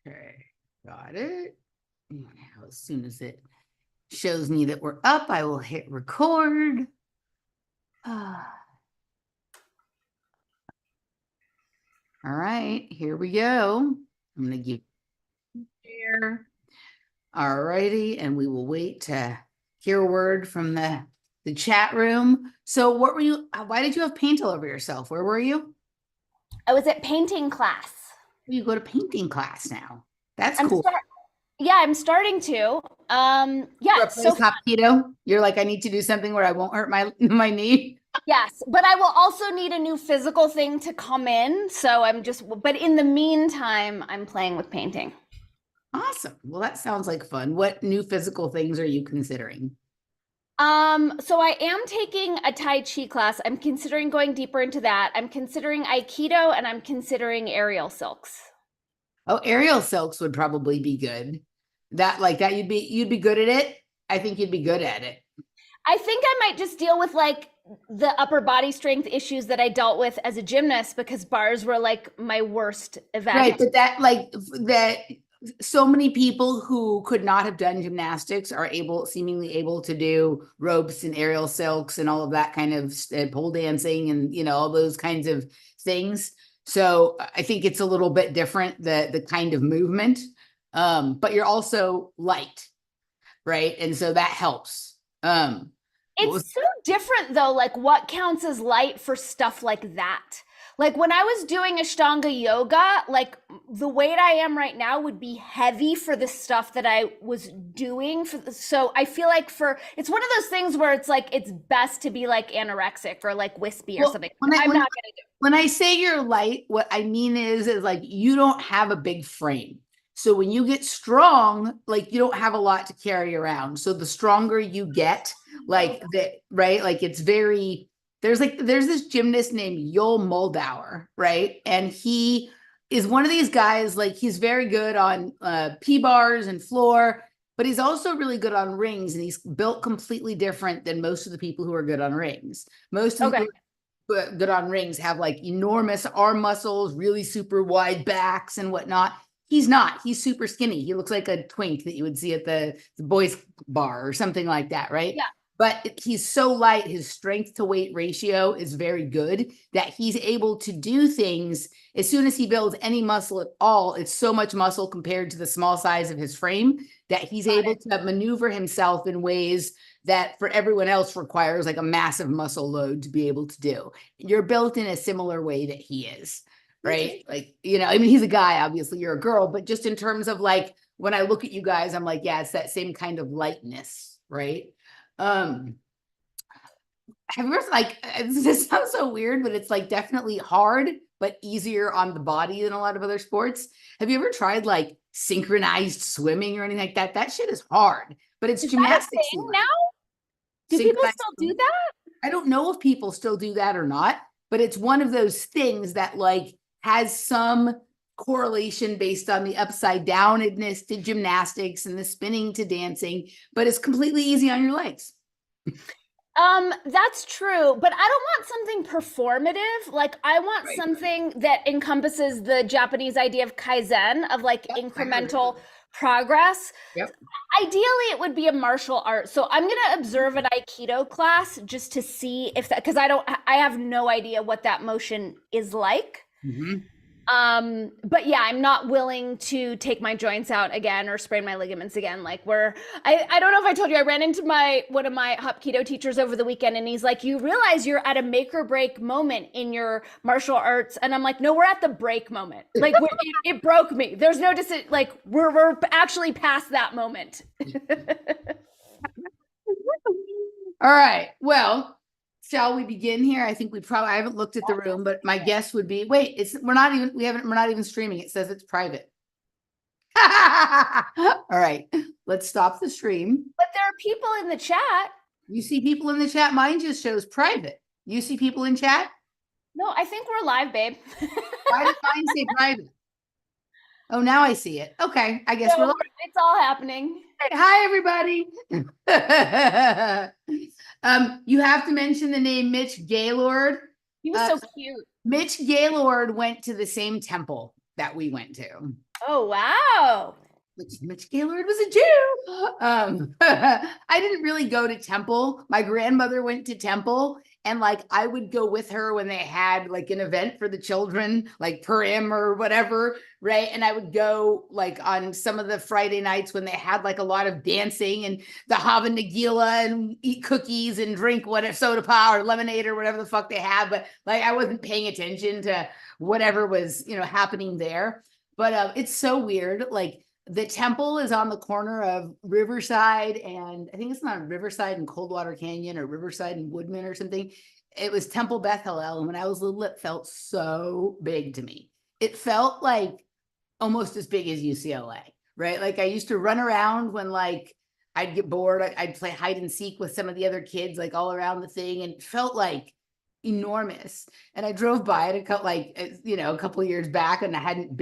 Okay, got it. Now, as soon as it shows me that we're up, I will hit record. All right, here we go. I'm going to give share. All righty, and we will wait to hear a word from the chat room. So what were you, why did you have paint all over yourself? Where were you? I was at painting class. You go to painting class now. That's cool. I'm starting to. Yeah, so top keto. You're like, I need to do something where I won't hurt my knee. Yes, but I will also need a new physical thing to come in. So but in the meantime, I'm playing with painting. Awesome. Well, that sounds like fun. What new physical things are you considering? So I am taking a Tai Chi class. I'm considering going deeper into that. I'm considering Aikido and I'm considering aerial silks. Oh, aerial silks would probably be good. That you'd be good at it. I think you'd be good at it. I think I might just deal with like the upper body strength issues that I dealt with as a gymnast because bars were like my worst event. Right, but that so many people who could not have done gymnastics are seemingly able to do ropes and aerial silks and all of that kind of pole dancing and all those kinds of things. So I think it's a little bit different, the kind of movement, but you're also light, right? And so that helps. It's so different though, like what counts as light for stuff like that. Like when I was doing Ashtanga yoga, like the weight I am right now would be heavy for the stuff that I was doing. So I feel like it's one of those things where it's like, it's best to be like anorexic or like wispy or something. I'm not going to do. When I say you're light, what I mean is like, you don't have a big frame. So when you get strong, like you don't have a lot to carry around. So the stronger you get, like that, right? Like it's very, there's this gymnast named Yul Moldauer, right? And he is one of these guys, like he's very good on P-bars and floor, but he's also really good on rings. And he's built completely different than most of the people who are good on rings. Most of the people who are good on rings have like enormous arm muscles, really super wide backs and whatnot. He's not. He's super skinny. He looks like a twink that you would see at the boys' bar or something like that, right? Yeah. But he's so light, his strength to weight ratio is very good that he's able to do things as soon as he builds any muscle at all. It's so much muscle compared to the small size of his frame that he's able to maneuver himself in ways that for everyone else requires like a massive muscle load to be able to do. You're built in a similar way that he is. Right? Like, I mean, he's a guy, obviously you're a girl, but just in terms of like, when I look at you guys, I'm like, yeah, it's that same kind of lightness, right? Have you ever like, this sounds so weird, but it's like definitely hard, but easier on the body than a lot of other sports. Have you ever tried like synchronized swimming or anything like that? That shit is hard, but it's gymnastics now. Do people still do that? I don't know if people still do that or not, but it's one of those things that like has some correlation based on the upside downedness to gymnastics and the spinning to dancing, but it's completely easy on your legs. That's true, but I don't want something performative. Like I want something that encompasses the Japanese idea of kaizen, of like incremental progress. Yep. Ideally, it would be a martial art. So I'm going to observe an Aikido class just to see if that, because I have no idea what that motion is like. Mm-hmm. But yeah, I'm not willing to take my joints out again or sprain my ligaments again. Like I don't know if I told you, I ran into one of my Hapkido teachers over the weekend and he's like, you realize you're at a make or break moment in your martial arts. And I'm like, no, we're at the break moment. Like it broke me. There's no decision. Like we're actually past that moment. All right. Well, shall we begin here? I think I haven't looked at the room, but my guess would be, we're not even streaming. It says it's private. All right, let's stop the stream. But there are people in the chat. You see people in the chat? Mine just shows private. You see people in chat? No, I think we're live, babe. Why did mine say private? Oh, now I see it. Okay, I guess we're live. It's all happening. Hi, everybody. You have to mention the name Mitch Gaylord. He was so cute. Mitch Gaylord went to the same temple that we went to. Oh, wow. Mitch Gaylord was a Jew. I didn't really go to temple. My grandmother went to temple, and like I would go with her when they had like an event for the children, like Purim or whatever, right? And I would go like on some of the Friday nights when they had like a lot of dancing and the Hava Nagila and eat cookies and drink whatever soda pop or lemonade or whatever the fuck they had. But like I wasn't paying attention to whatever was, happening there. But it's so weird. Like the temple is on the corner of Riverside and I think it's not Riverside and Coldwater Canyon or Riverside and Woodman or something. It was Temple Beth Hillel. And when I was little, it felt so big to me. It felt like almost as big as UCLA, right? Like I used to run around when like I'd get bored. I'd play hide and seek with some of the other kids, like all around the thing. And it felt like enormous. And I drove by it a couple of years back, and I hadn't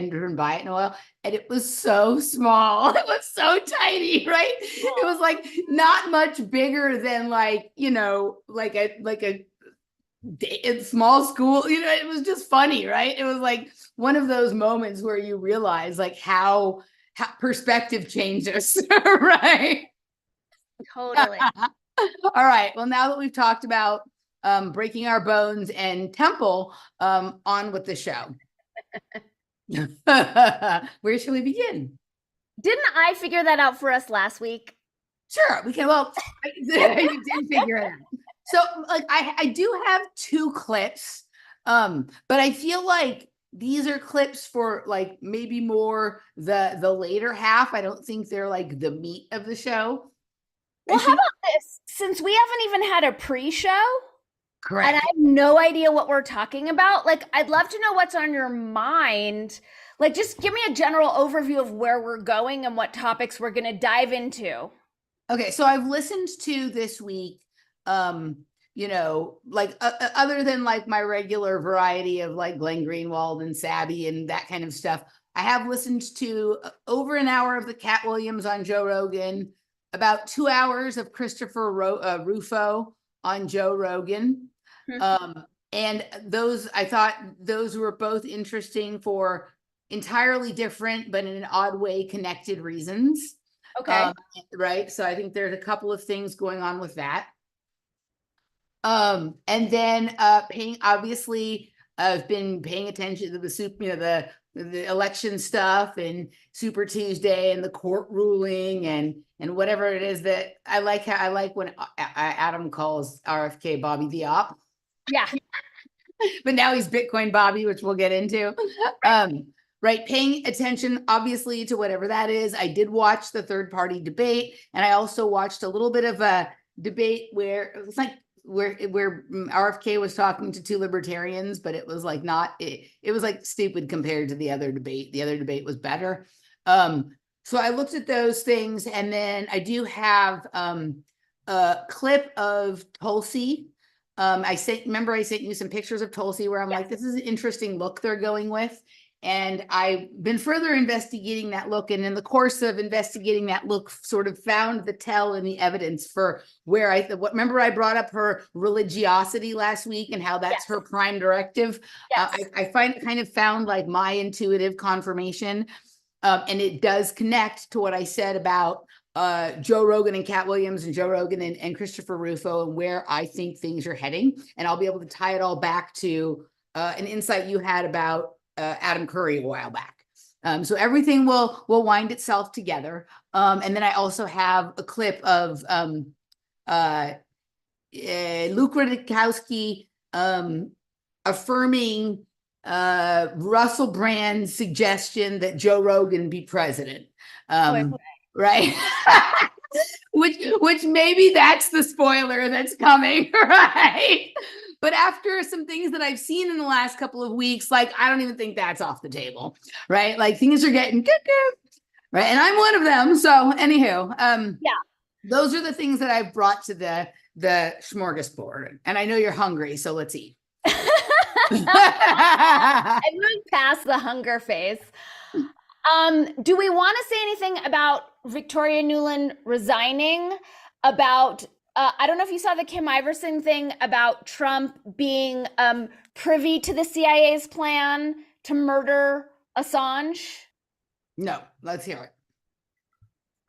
driven by it in a while, and it was so small. It was so tiny, right? It was like not much bigger than like a small school. It was just funny, right? It was like one of those moments where you realize like how perspective changes, right? Totally. All right. Well, now that we've talked about breaking our bones and temple, on with the show. Where should we begin? Didn't I figure that out for us last week? Sure, we can. Well, you did figure it out. So, like, I do have 2 clips, but I feel like these are clips for like maybe more the later half. I don't think they're like the meat of the show. Well, how about this? Since we haven't even had a pre-show, correct, and I have no idea what we're talking about, like, I'd love to know what's on your mind. Like, just give me a general overview of where we're going and what topics we're going to dive into. Okay, so I've listened to this week, like other than like my regular variety of like Glenn Greenwald and Sabby and that kind of stuff, I have listened to over an hour of the Cat Williams on Joe Rogan, about 2 hours of Christopher Rufo on Joe Rogan. And I thought those were both interesting for entirely different, but in an odd way connected reasons. Okay. Right. So I think there's a couple of things going on with that. And then I've been paying attention to the election stuff and Super Tuesday and the court ruling and whatever it is that I like when Adam calls RFK Bobby the Op. Yeah. But now he's Bitcoin Bobby, which we'll get into. Right. Paying attention, obviously, to whatever that is. I did watch the third-party debate, and I also watched a little bit of a debate where it was like where RFK was talking to 2 libertarians, but it was like it was like stupid compared to the other debate. The other debate was better. So I looked at those things, and then I do have a clip of Tulsi. I sent you some pictures of Tulsi where I'm like, this is an interesting look they're going with. And I've been further investigating that look. And in the course of investigating that look, sort of found the tell and the evidence for where remember I brought up her religiosity last week and how that's her prime directive. I kind of found like my intuitive confirmation. And it does connect to what I said about Joe Rogan and Cat Williams and Joe Rogan and Christopher Rufo and where I think things are heading. And I'll be able to tie it all back to an insight you had about Adam Curry a while back. So everything will wind itself together. And then I also have a clip of Luke Rudkowski affirming Russell Brand's suggestion that Joe Rogan be president. Right. which maybe that's the spoiler that's coming, right? But after some things that I've seen in the last couple of weeks, like, I don't even think that's off the table, right? Like, things are getting good, right? And I'm one of them. So anywho, those are the things that I've brought to the smorgasbord. And I know you're hungry, so let's eat. I moved past the hunger phase. Do we want to say anything about Victoria Nuland resigning? About I don't know if you saw the Kim Iverson thing about Trump being privy to the CIA's plan to murder Assange. No, let's hear it.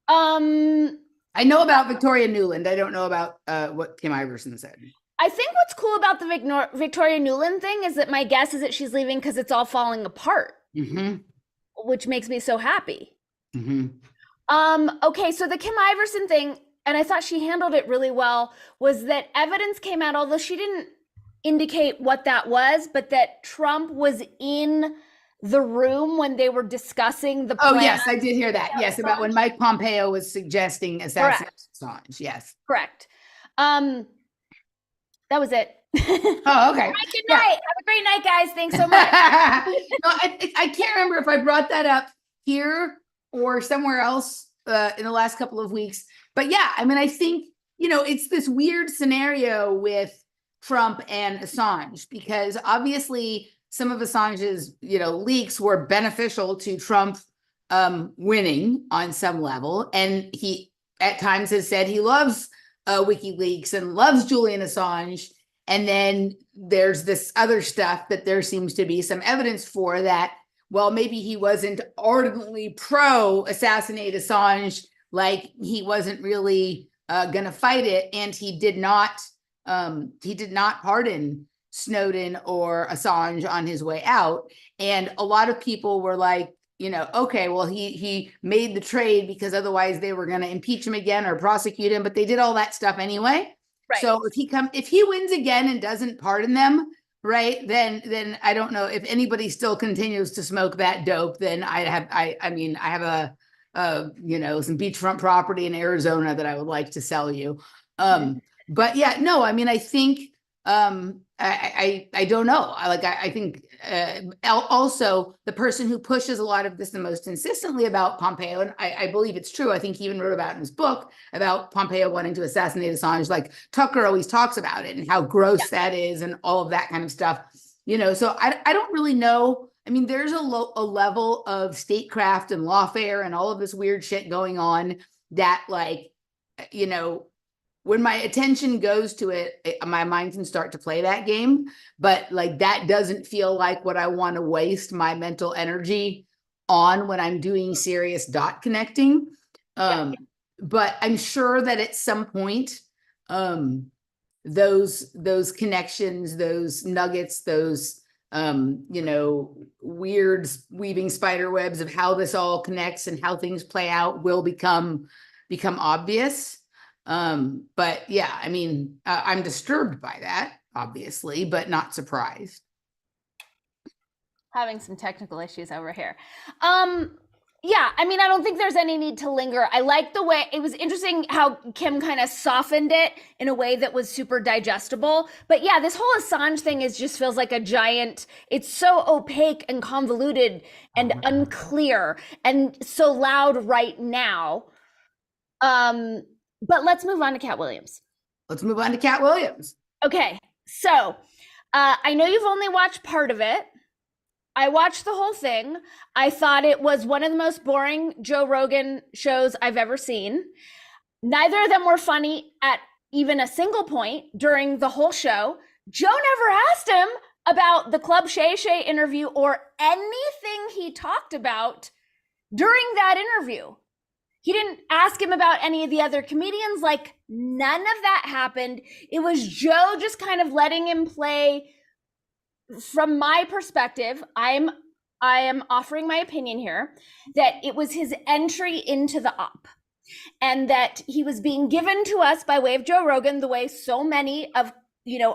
Um, I know about Victoria Nuland. I don't know about what Kim Iversen said. I think what's cool about the Victoria Nuland thing is that my guess is that she's leaving because it's all falling apart, which makes me so happy. Okay, so the Kim Iversen thing, and I thought she handled it really well, was that evidence came out, although she didn't indicate what that was, but that Trump was in the room when they were discussing the plan. Oh, yes, I did hear that. Yes, about when Mike Pompeo was suggesting assassination Assange. Yes. Correct. That was it. Oh, okay. All right, good night. Have a great night, guys. Thanks so much. No, I can't remember if I brought that up here or somewhere else in the last couple of weeks. But yeah, I mean, I think, it's this weird scenario with Trump and Assange, because obviously some of Assange's, leaks were beneficial to Trump winning on some level. And he at times has said he loves WikiLeaks and loves Julian Assange. And then there's this other stuff that there seems to be some evidence for that, well, maybe he wasn't ardently pro assassinate Assange, like he wasn't really going to fight it. And he did not pardon Snowden or Assange on his way out. And a lot of people were like, okay, well, he made the trade because otherwise they were going to impeach him again or prosecute him, but they did all that stuff anyway. Right. So if he wins again and doesn't pardon them, right, then I don't know if anybody still continues to smoke that dope. Then I have some beachfront property in Arizona that I would like to sell you. But yeah, no, I mean, I think I don't know. I think also the person who pushes a lot of this the most insistently about Pompeo, and I believe it's true. I think he even wrote about in his book about Pompeo wanting to assassinate Assange. Like Tucker always talks about it and how gross that is and all of that kind of stuff. So I don't really know. I mean, there's a level of statecraft and lawfare and all of this weird shit going on that, when my attention goes to it, my mind can start to play that game. But that doesn't feel like what I want to waste my mental energy on when I'm doing serious dot connecting. But I'm sure that at some point, those connections, those nuggets, those weird weaving spider webs of how this all connects and how things play out will become obvious. But yeah, I mean, I'm disturbed by that, obviously, but not surprised. Having some technical issues over here. Yeah, I mean, I don't think there's any need to linger. I like the way, it was interesting how Kim kind of softened it in a way that was super digestible. But yeah, this whole Assange thing just feels like a giant, it's so opaque and convoluted and unclear and so loud right now. But let's move on to Cat Williams. Okay, so I know you've only watched part of it. I watched the whole thing. I thought it was one of the most boring Joe Rogan shows I've ever seen. Neither of them were funny at even a single point during the whole show. Joe never asked him about the Club Shay Shay interview or anything he talked about during that interview. He didn't ask him about any of the other comedians. None of that happened. It was Joe just kind of letting him play. From my perspective, I am offering my opinion here that it was his entry into the op, and that he was being given to us by way of Joe Rogan, the way so many of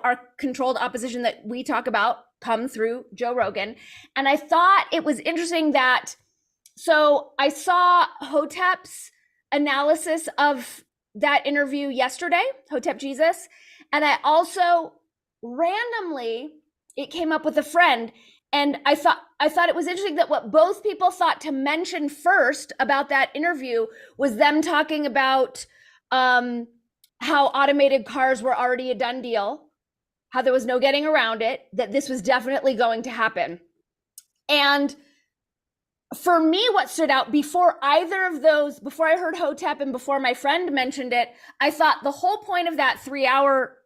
our controlled opposition that we talk about come through Joe Rogan. And I thought it was interesting that, so I saw Hotep's analysis of that interview yesterday, Hotep Jesus, and I also randomly, it came up with a friend, and I thought it was interesting that what both people thought to mention first about that interview was them talking about how automated cars were already a done deal, how there was no getting around it, that this was definitely going to happen. And for me, what stood out before either of those, before I heard Hotep and before my friend mentioned it, I thought the whole point of that 3-hour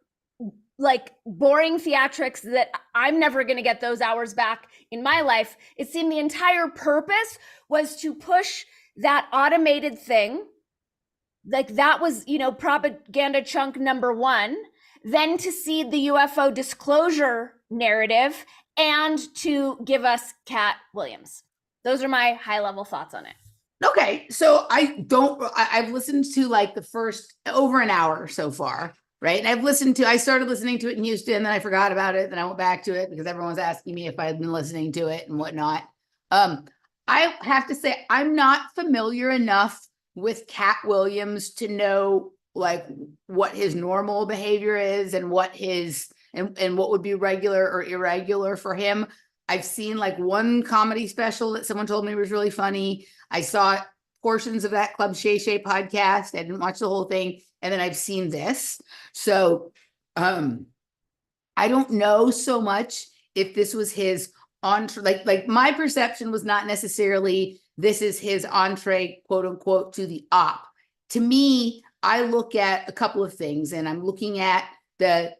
like boring theatrics that I'm never going to get those hours back in my life. It seemed the entire purpose was to push that automated thing. Like that was, propaganda chunk number one. Then to see the UFO disclosure narrative and to give us Cat Williams. Those are my high level thoughts on it. Okay. So I've listened to like the first over an hour so far. Right. And I started listening to it in Houston, then I forgot about it. Then I went back to it because everyone was asking me if I had been listening to it and whatnot. I have to say, I'm not familiar enough with Cat Williams to know like what his normal behavior is and what and what would be regular or irregular for him. I've seen like one comedy special that someone told me was really funny. I saw portions of that Club Shay Shay podcast. I didn't watch the whole thing. And then I've seen this. So I don't know so much if this was his entree. Like my perception was not necessarily this is his entree, quote unquote, to the op. To me, I look at a couple of things, and I'm looking at the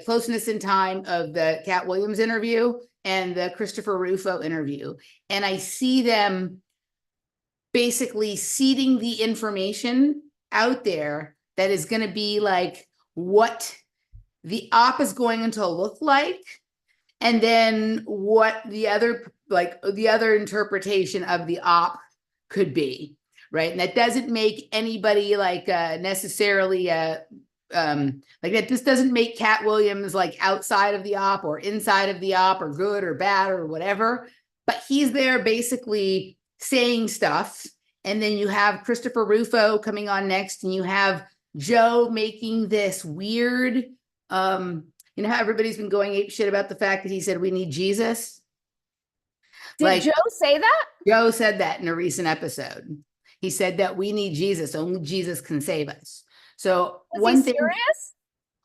closeness in time of the Cat Williams interview and the Christopher Rufo interview. And I see them basically seeding the information out there that is going to be like what the op is going to look like, and then what the other interpretation of the op could be, right? And that doesn't make anybody like necessarily like that. This doesn't make Cat Williams like outside of the op or inside of the op or good or bad or whatever, but he's there basically saying stuff. And then you have Christopher Rufo coming on next, and you have Joe making this weird, you know how everybody's been going ape shit about the fact that he said we need Jesus? Did Joe say that? Joe said that in a recent episode. He said that we need Jesus. Only Jesus can save us. So Was he serious?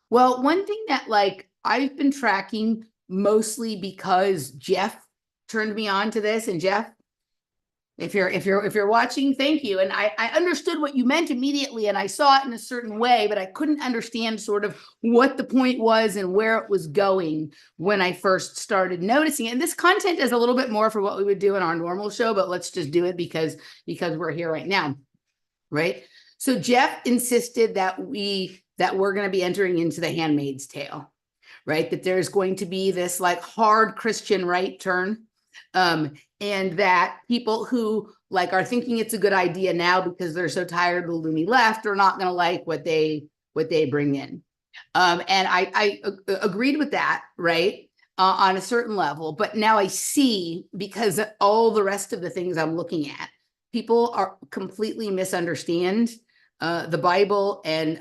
Well, one thing that like I've been tracking mostly because Jeff turned me on to this, and Jeff, if you're watching, thank you. And I understood what you meant immediately, and I saw it in a certain way, but I couldn't understand sort of what the point was and where it was going when I first started noticing it. And this content is a little bit more for what we would do in our normal show, but let's just do it because we're here right now, right? So Jeff insisted that we're going to be entering into the Handmaid's Tale, right? That there's going to be this like hard Christian right turn. And that people who like are thinking it's a good idea now because they're so tired of the loony left are not going to like what they bring in. And I agreed with that, right? On a certain level, but now I see, because all the rest of the things I'm looking at, people are completely misunderstand the Bible and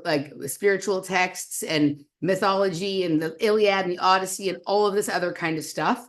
like spiritual texts and mythology and the Iliad and the Odyssey and all of this other kind of stuff.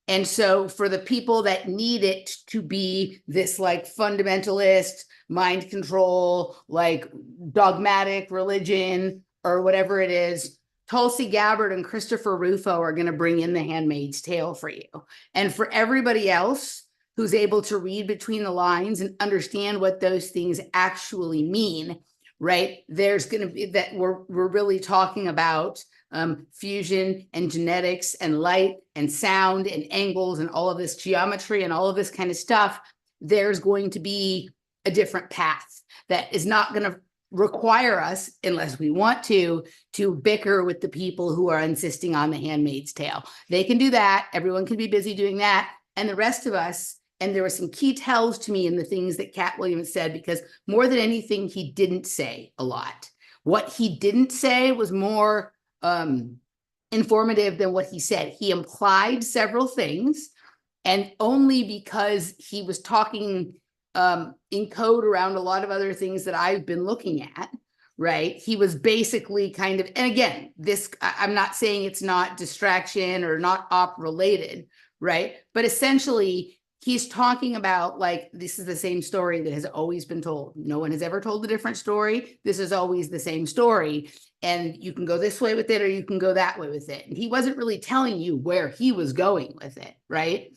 And so for the people that need it to be this like fundamentalist, mind control, like dogmatic religion or whatever it is, Tulsi Gabbard and Christopher Rufo are going to bring in the Handmaid's Tale for you. And for everybody else who's able to read between the lines and understand what those things actually mean, right? There's going to be that we're really talking about fusion and genetics and light and sound and angles and all of this geometry and all of this kind of stuff. There's going to be a different path that is not going to require us, unless we want to bicker with the people who are insisting on the Handmaid's Tale. They can do that. Everyone can be busy doing that. And the rest of us, and there were some key tells to me in the things that Cat Williams said, because more than anything, he didn't say a lot. What he didn't say was more informative than what he said. He implied several things, and only because he was talking in code around a lot of other things that I've been looking at, right? He was basically kind of, and again, I'm not saying it's not distraction or not op related, right? But essentially, he's talking about like, this is the same story that has always been told. No one has ever told a different story. This is always the same story. And you can go this way with it, or you can go that way with it. And he wasn't really telling you where he was going with it, right?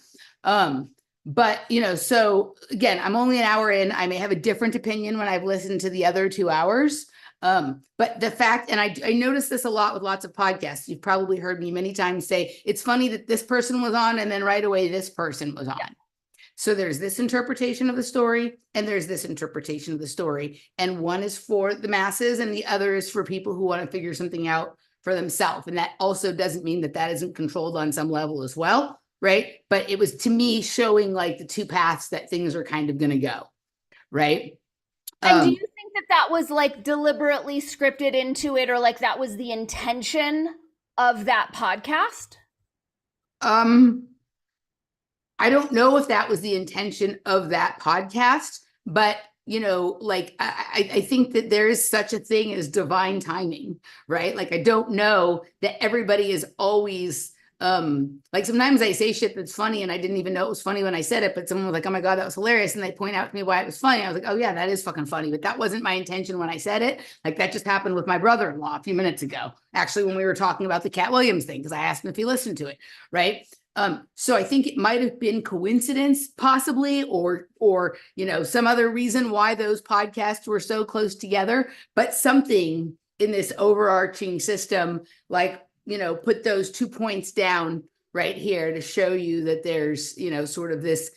But, so again, I'm only an hour in. I may have a different opinion when I've listened to the other 2 hours. But the fact, and I noticed this a lot with lots of podcasts. You've probably heard me many times say, it's funny that this person was on and then right away this person was on. So there's this interpretation of the story and there's this interpretation of the story. And one is for the masses and the other is for people who want to figure something out for themselves. And that also doesn't mean that that isn't controlled on some level as well, right? But it was, to me, showing like the two paths that things are kind of going to go, right? And do you think that that was like deliberately scripted into it, or like that was the intention of that podcast? I don't know if that was the intention of that podcast, but you know, like I think that there is such a thing as divine timing, right? Like I don't know that everybody is always like sometimes I say shit that's funny and I didn't even know it was funny when I said it, but someone was like, oh my God, that was hilarious. And they point out to me why it was funny. I was like, oh yeah, that is fucking funny, but that wasn't my intention when I said it. Like that just happened with my brother-in-law a few minutes ago, actually, when we were talking about the Cat Williams thing, because I asked him if he listened to it, right? So I think it might have been coincidence, possibly, or you know, some other reason why those podcasts were so close together, but something in this overarching system, like, you know, put those 2 points down right here to show you that there's, you know, sort of this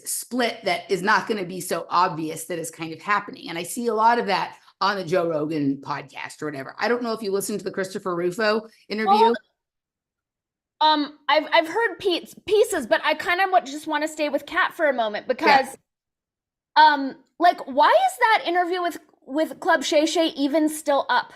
split that is not going to be so obvious that is kind of happening. And I see a lot of that on the Joe Rogan podcast or whatever. I don't know if you listened to the Christopher Rufo interview. Well, I've heard pieces, but I kind of just want to stay with Kat for a moment because, like, why is that interview with Club Shay Shay even still up?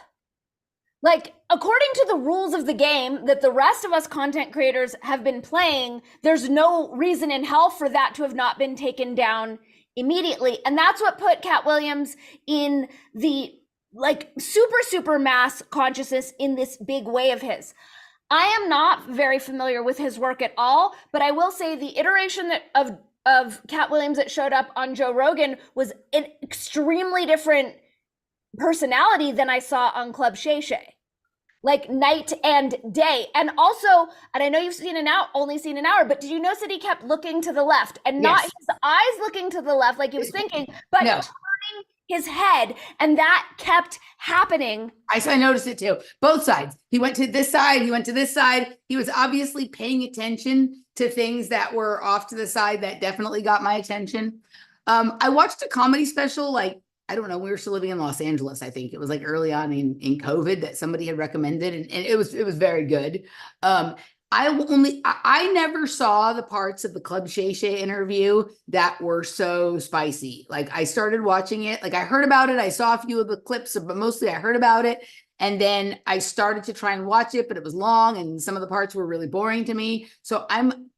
Like, according to the rules of the game that the rest of us content creators have been playing, there's no reason in hell for that to have not been taken down immediately. And that's what put Cat Williams in the, like, super mass consciousness in this big way of his. I am not very familiar with his work at all, but I will say the iteration of Cat Williams that showed up on Joe Rogan was an extremely different personality than I saw on Club Shay Shay, like night and day. And also, and I know you've only seen an hour, but did you notice that he kept looking to the left and not his eyes looking to the left like he was thinking, but turning his head, and that kept happening. I noticed it too. Both sides. He went to this side. He went to this side. He was obviously paying attention to things that were off to the side that definitely got my attention. I watched a comedy special, like, I don't know, we were still living in Los Angeles. I think it was like early on in COVID that somebody had recommended, and it was very good. I never saw the parts of the Club Shay Shay interview that were so spicy. Like I started watching it, like I heard about it. I saw a few of the clips, but mostly I heard about it. And then I started to try and watch it, but it was long and some of the parts were really boring to me. So I'm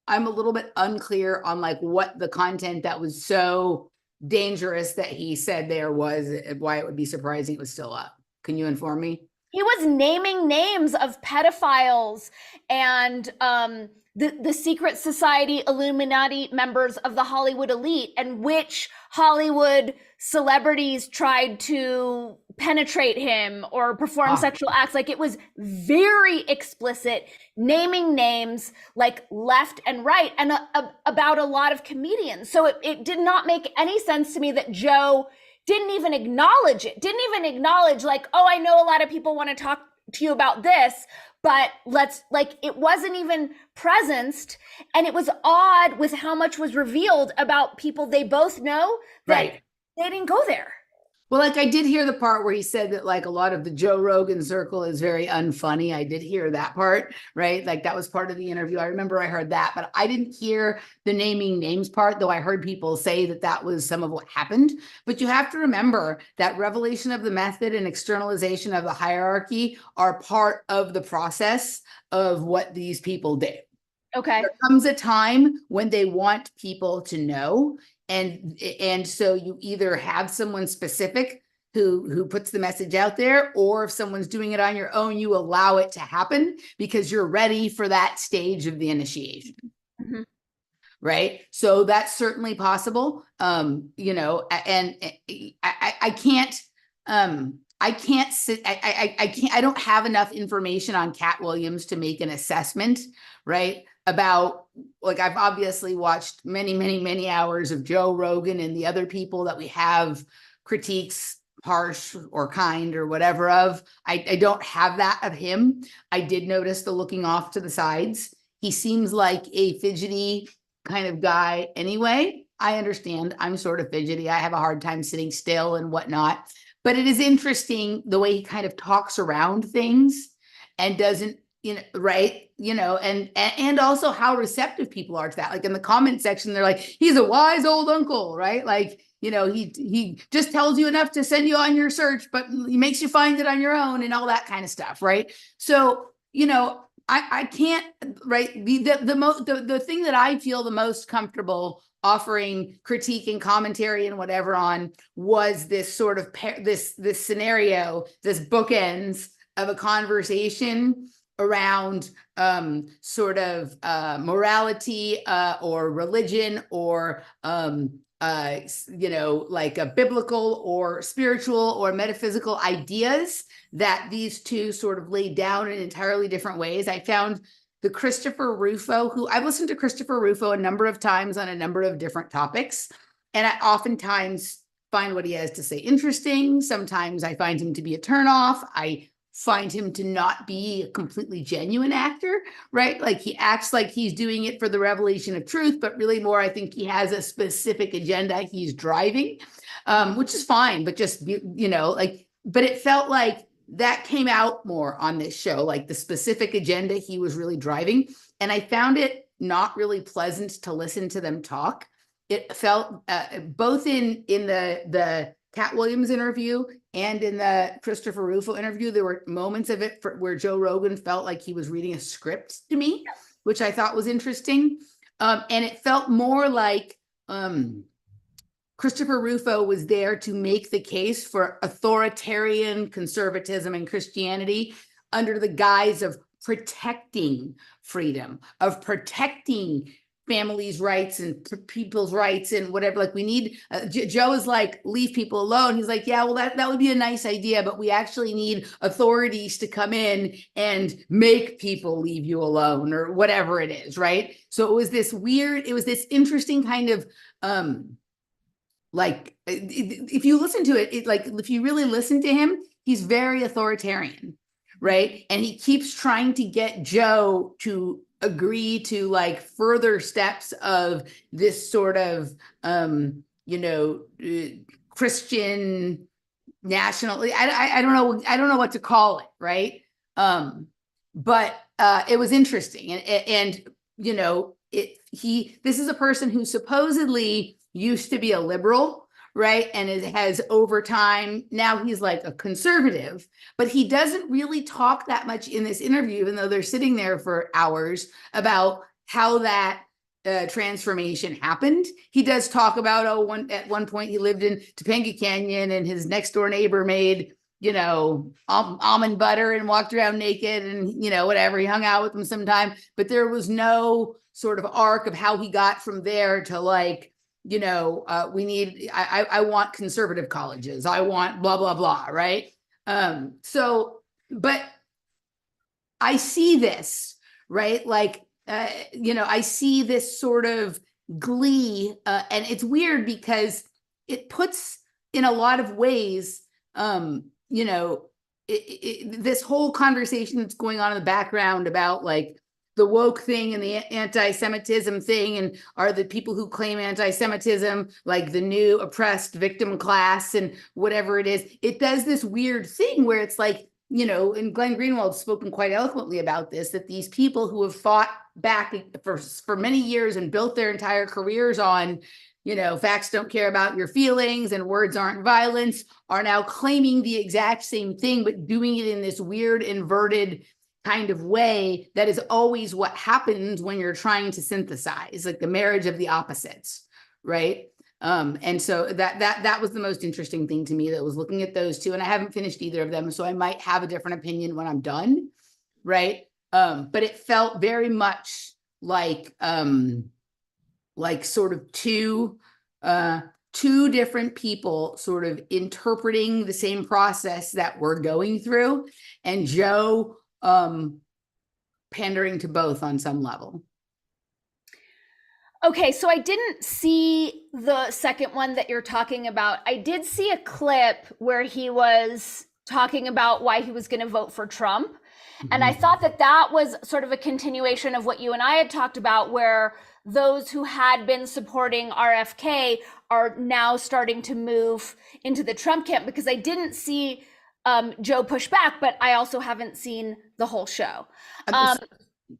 a little bit unclear on like what the content that was so dangerous that he said there was, why it would be surprising it was still up. Can you inform me? He was naming names of pedophiles and the secret society Illuminati members of the Hollywood elite, and which Hollywood celebrities tried to penetrate him or perform sexual acts. Like it was very explicit, naming names like left and right, and about a lot of comedians. So it did not make any sense to me that Joe didn't even acknowledge it, didn't even acknowledge like, oh, I know a lot of people want to talk to you about this, but it wasn't even presenced. And it was odd with how much was revealed about people they both know that they didn't go there. Well, like I did hear the part where he said that like a lot of the Joe Rogan circle is very unfunny. I did hear that part, right? Like that was part of the interview. I remember I heard that, but I didn't hear the naming names part, though I heard people say that that was some of what happened. But you have to remember that revelation of the method and externalization of the hierarchy are part of the process of what these people do. Okay. There comes a time when they want people to know. And so you either have someone specific who puts the message out there, or if someone's doing it on your own, you allow it to happen because you're ready for that stage of the initiation. Mm-hmm. Right. So that's certainly possible. You know, and I can't I don't have enough information on Cat Williams to make an assessment, right? About, like, I've obviously watched many hours of Joe Rogan and the other people that we have critiques harsh or kind or whatever of. I don't have that of him. I did notice the looking off to the sides. He seems like a fidgety kind of guy anyway. I understand. I'm sort of fidgety. I have a hard time sitting still and whatnot. But it is interesting the way he kind of talks around things and doesn't, right, and also how receptive people are to that. Like in the comment section, they're like, he's a wise old uncle, right? Like, he just tells you enough to send you on your search, but he makes you find it on your own and all that kind of stuff, right? So, I can't, right? The thing that I feel the most comfortable offering critique and commentary and whatever on was this sort of this scenario, this bookends of a conversation around sort of morality or religion or like a biblical or spiritual or metaphysical ideas that these two sort of laid down in entirely different ways. I found the Christopher Rufo, who I've listened to Christopher Rufo a number of times on a number of different topics, and I oftentimes find what he has to say interesting. Sometimes I find him to be a turnoff. I find him to not be a completely genuine actor, right? Like he acts like he's doing it for the revelation of truth, but really more, I think he has a specific agenda he's driving, which is fine, but just, but it felt like that came out more on this show, like the specific agenda he was really driving. And I found it not really pleasant to listen to them talk. It felt both in the Cat Williams interview and in the Christopher Rufo interview, there were moments of it where Joe Rogan felt like he was reading a script to me, which I thought was interesting. And it felt more like Christopher Rufo was there to make the case for authoritarian conservatism and Christianity under the guise of protecting freedom, of protecting families' rights and people's rights and whatever. Like we need, Joe is like, leave people alone. He's like, yeah, well, that would be a nice idea, but we actually need authorities to come in and make people leave you alone or whatever it is, right? So it was this interesting kind of, like, if you listen to it, like, if you really listen to him, he's very authoritarian, right? And he keeps trying to get Joe to agree to like further steps of this sort of Christian national, I don't know what to call it, right? But it was interesting, and this is a person who supposedly used to be a liberal, right? And has over time, now he's like a conservative, but he doesn't really talk that much in this interview, even though they're sitting there for hours, about how that transformation happened. He does talk about, at one point he lived in Topanga Canyon and his next door neighbor made, almond butter and walked around naked and, whatever, he hung out with them sometime, but there was no sort of arc of how he got from there to like, I want conservative colleges. I want blah, blah, blah. Right. But I see this, right? Like, I see this sort of glee, and it's weird because it puts in a lot of ways, this whole conversation that's going on in the background about like the woke thing and the anti-Semitism thing, and are the people who claim anti-Semitism like the new oppressed victim class and whatever it is. It does this weird thing where it's like, and Glenn Greenwald's spoken quite eloquently about this, that these people who have fought back for many years and built their entire careers on, facts don't care about your feelings and words aren't violence, are now claiming the exact same thing, but doing it in this weird inverted kind of way that is always what happens when you're trying to synthesize, like the marriage of the opposites, right? And so that was the most interesting thing to me, that was looking at those two, and I haven't finished either of them, so I might have a different opinion when I'm done, right? But it felt very much like sort of two different people sort of interpreting the same process that we're going through, and Joe pandering to both on some level. Okay, so I didn't see the second one that you're talking about. I did see a clip where he was talking about why he was going to vote for Trump. And I thought that that was sort of a continuation of what you and I had talked about, where those who had been supporting RFK are now starting to move into the Trump camp, because I didn't see Joe push back, but I also haven't seen the whole show.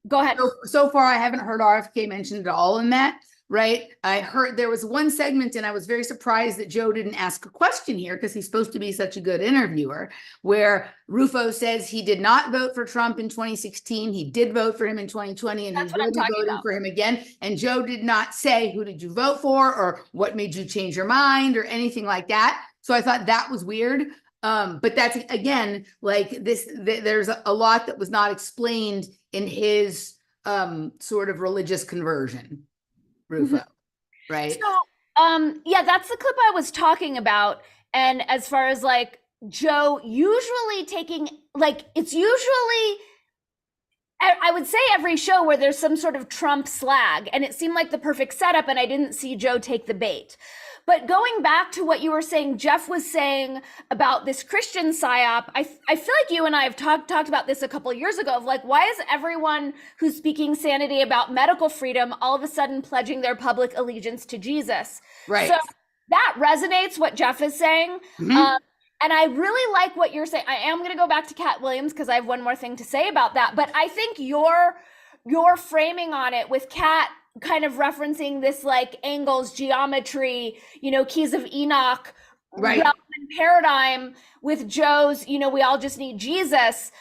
Go ahead. So far, I haven't heard RFK mentioned at all in that, right? I heard there was one segment, and I was very surprised that Joe didn't ask a question here, because he's supposed to be such a good interviewer, where Rufo says he did not vote for Trump in 2016. He did vote for him in 2020, and he will be voting for him again. And Joe did not say, who did you vote for, or what made you change your mind, or anything like that. So I thought that was weird. But that's, again, like this, there's a lot that was not explained in his sort of religious conversion, Rufo, right? So, yeah, that's the clip I was talking about. And as far as like Joe usually taking, like, it's usually, I would say every show where there's some sort of Trump slag, and it seemed like the perfect setup, and I didn't see Joe take the bait. But going back to what you were saying, Jeff was saying about this Christian psyop, I feel like you and I have talked about this a couple of years ago, of like, why is everyone who's speaking sanity about medical freedom all of a sudden pledging their public allegiance to Jesus? Right. So that resonates, what Jeff is saying. And I really like what you're saying. I am going to go back to Cat Williams, because I have one more thing to say about that. But I think your framing on it, with Cat kind of referencing this like angles, geometry, keys of Enoch, right, realm and paradigm, with Joe's, we all just need Jesus.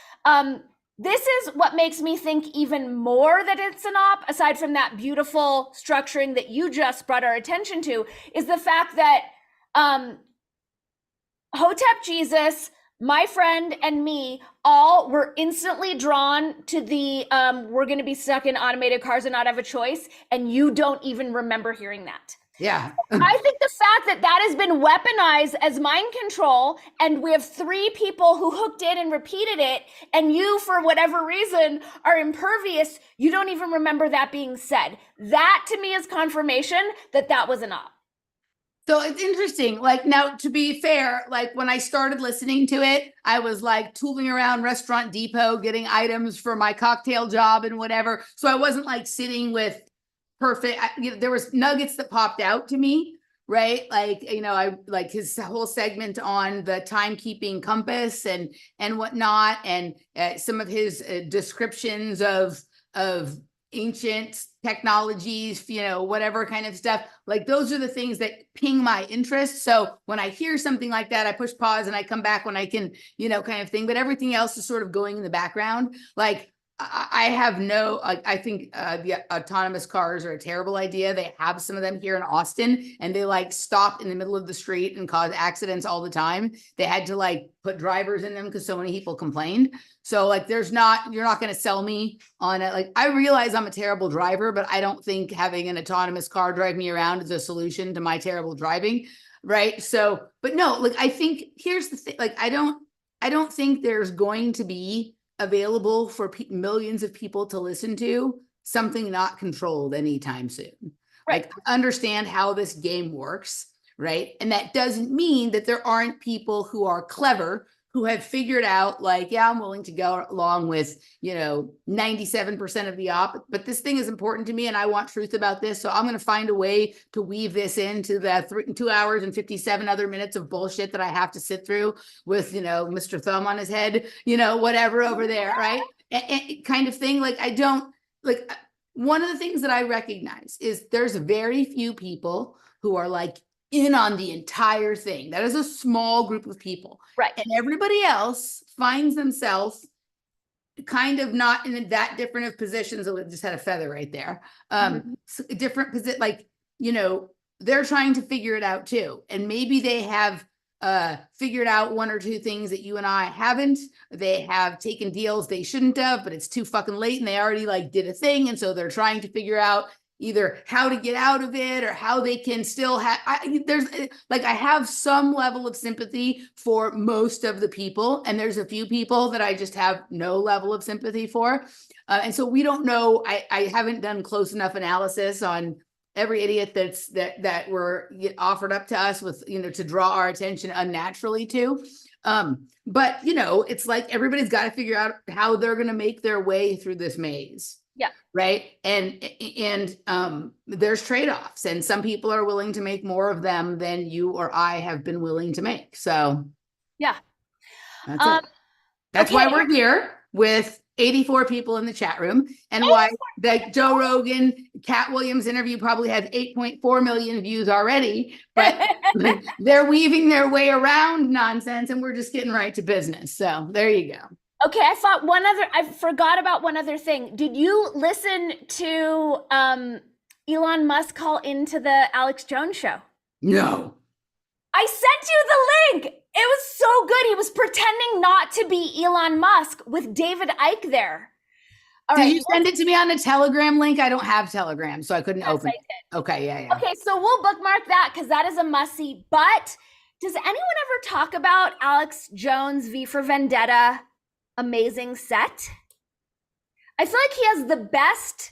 This is what makes me think even more that it's an op, aside from that beautiful structuring that you just brought our attention to, is the fact that Hotep Jesus, my friend, and me all were instantly drawn to the we're going to be stuck in automated cars and not have a choice, and you don't even remember hearing that. Yeah. I think the fact that that has been weaponized as mind control, and we have 3 people who hooked in and repeated it, and you, for whatever reason, are impervious, you don't even remember that being said. That to me is confirmation that that was an op. So it's interesting. Like, now, to be fair, like when I started listening to it, I was like tooling around Restaurant Depot, getting items for my cocktail job and whatever. So I wasn't like sitting with perfect, there was nuggets that popped out to me, right? Like, I like his whole segment on the timekeeping compass and whatnot. And some of his descriptions of ancient technologies, whatever kind of stuff, like those are the things that ping my interest. So when I hear something like that, I push pause and I come back when I can, kind of thing. But everything else is sort of going in the background. Like, I have no, I think the autonomous cars are a terrible idea. They have some of them here in Austin, and they like stop in the middle of the street and cause accidents all the time. They had to like put drivers in them because so many people complained. So like, you're not going to sell me on it. Like, I realize I'm a terrible driver, but I don't think having an autonomous car drive me around is a solution to my terrible driving. Right. So, but no, like, I think here's the thing, like, I don't think there's going to be available for millions of people to listen to something not controlled anytime soon. Right. Like, understand how this game works, right? And that doesn't mean that there aren't people who are clever, who have figured out, like, yeah, I'm willing to go along with, 97% of the op, but this thing is important to me and I want truth about this. So I'm going to find a way to weave this into the 2 hours and 57 other minutes of bullshit that I have to sit through with, Mr. Thumb on his head, whatever over there. Right. And kind of thing. Like, I don't like, one of the things that I recognize is there's very few people who are like in on the entire thing. That is a small group of people. Right. And everybody else finds themselves kind of not in that different of positions. Oh, it just had a feather right there. Different position, like, they're trying to figure it out too. And maybe they have figured out 1 or 2 things that you and I haven't. They have taken deals they shouldn't have, but it's too fucking late and they already like did a thing. And so they're trying to figure out either how to get out of it or how they can still have, I have some level of sympathy for most of the people. And there's a few people that I just have no level of sympathy for. And so we don't know, I haven't done close enough analysis on every idiot that were offered up to us with, to draw our attention unnaturally to. But it's like everybody's got to figure out how they're going to make their way through this maze. Yeah. Right. And there's trade-offs, and some people are willing to make more of them than you or I have been willing to make. So yeah, that's it. That's okay. why we're here with 84 people in the chat room, and why the Joe Rogan, Cat Williams interview probably has 8.4 million views already, but they're weaving their way around nonsense, and we're just getting right to business. So there you go. Okay, I forgot about one other thing. Did you listen to Elon Musk call into the Alex Jones show? No. I sent you the link. It was so good. He was pretending not to be Elon Musk with David Icke there. All right. Did you send it to me on a Telegram link? I don't have Telegram, so I couldn't open it. Okay, yeah. Okay, so we'll bookmark that because that is a must-see. But does anyone ever talk about Alex Jones V for Vendetta amazing set? I feel like he has the best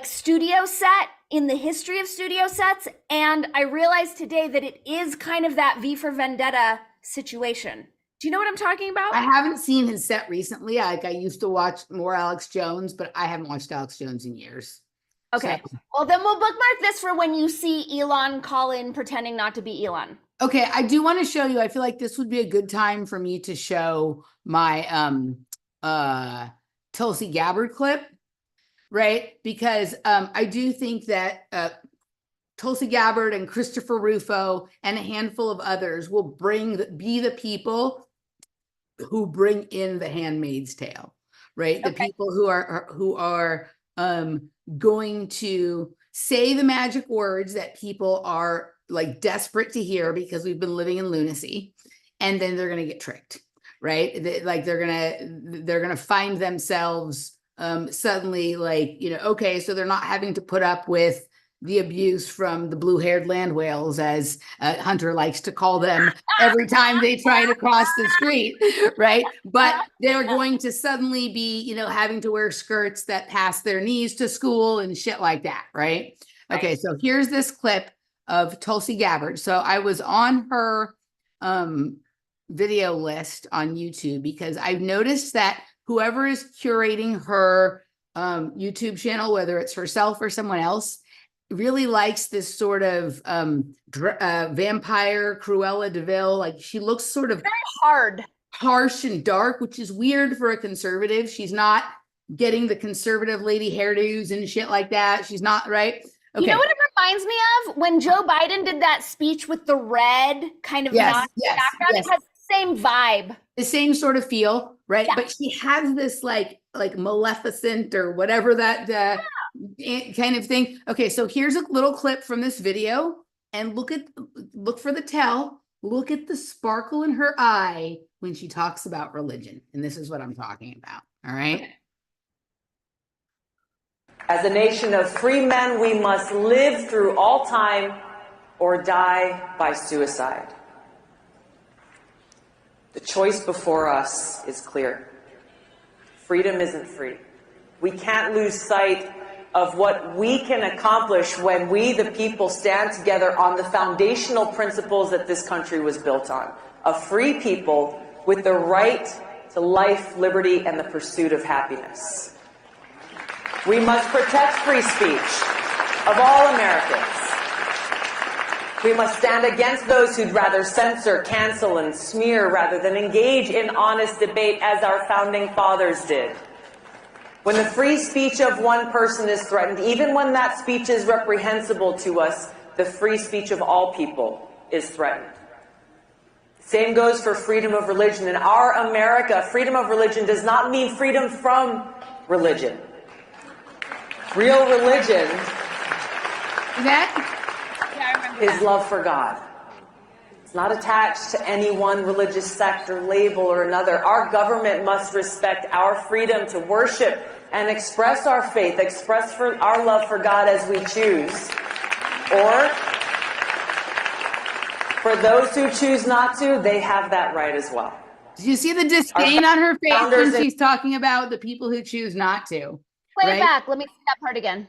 studio set in the history of studio sets, and I realized today that it is kind of that V for Vendetta situation. Do you know what I'm talking about? I haven't seen his set recently. I used to watch more Alex Jones, but I haven't watched Alex Jones in years. Okay. So. Well, then we'll bookmark this for when you see Elon call in pretending not to be Elon. Okay, I do want to show you. I feel like this would be a good time for me to show my Tulsi Gabbard clip, right? Because I do think that Tulsi Gabbard and Christopher Rufo and a handful of others will be the people who bring in the Handmaid's Tale, right? The people who are going to say the magic words that people are desperate to hear because we've been living in lunacy, and then they're going to get tricked, right? They're going to find themselves suddenly okay, so they're not having to put up with the abuse from the blue-haired land whales, as Hunter likes to call them, every time they try to cross the street, right? But they're going to suddenly be, having to wear skirts that pass their knees to school and shit like that, right? Okay, so here's this clip of Tulsi Gabbard. So I was on her video list on YouTube because I've noticed that whoever is curating her YouTube channel, whether it's herself or someone else, really likes this sort of vampire Cruella de Vil. She looks sort of very harsh and dark, which is weird for a conservative. She's not getting the conservative lady hairdos and shit like that. She's not, right? Okay. You know what it reminds me of? When Joe Biden did that speech with the red kind of background. It has the same vibe. The same sort of feel, right? Yeah. But she has this like Maleficent or whatever that kind of thing. Okay, so here's a little clip from this video, and look for the tell. Look at the sparkle in her eye when she talks about religion. And this is what I'm talking about. All right. Okay. As a nation of free men, we must live through all time or die by suicide. The choice before us is clear. Freedom isn't free. We can't lose sight of what we can accomplish when we, the people, stand together on the foundational principles that this country was built on. A free people with the right to life, liberty, and the pursuit of happiness. We must protect free speech of all Americans. We must stand against those who'd rather censor, cancel, and smear rather than engage in honest debate as our founding fathers did. When the free speech of one person is threatened, even when that speech is reprehensible to us, the free speech of all people is threatened. Same goes for freedom of religion. In our America, freedom of religion does not mean freedom from religion. Real religion is love for God. It's not attached to any one religious sect or label or another. Our government must respect our freedom to worship and express our faith, express our love for God as we choose. Or, for those who choose not to, they have that right as well. Did you see the disdain on her face when she's talking about the people who choose not to? Play it back. Let me see that part again.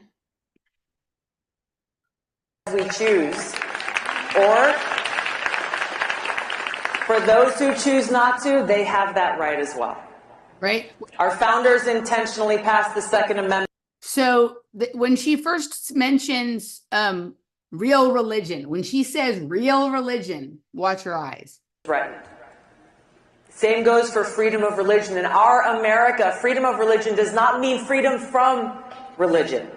we choose, or for those who choose not to, they have that right as well. Right. Our founders intentionally passed the Second Amendment. So when she first mentions real religion, when she says real religion, watch your eyes. Right. Same goes for freedom of religion. In our America, freedom of religion does not mean freedom from religion.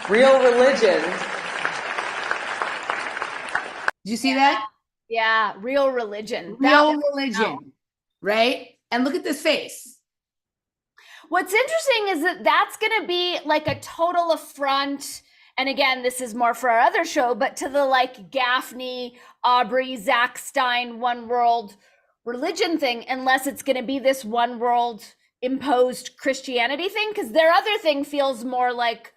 Real religion. Did you see that? Yeah, real religion. Real religion, right? And look at this face. What's interesting is that that's going to be like a total affront. And again, this is more for our other show, but to the like Gaffney, Aubrey, Zach Stein, one world religion thing, unless it's going to be this one world imposed Christianity thing, because their other thing feels more like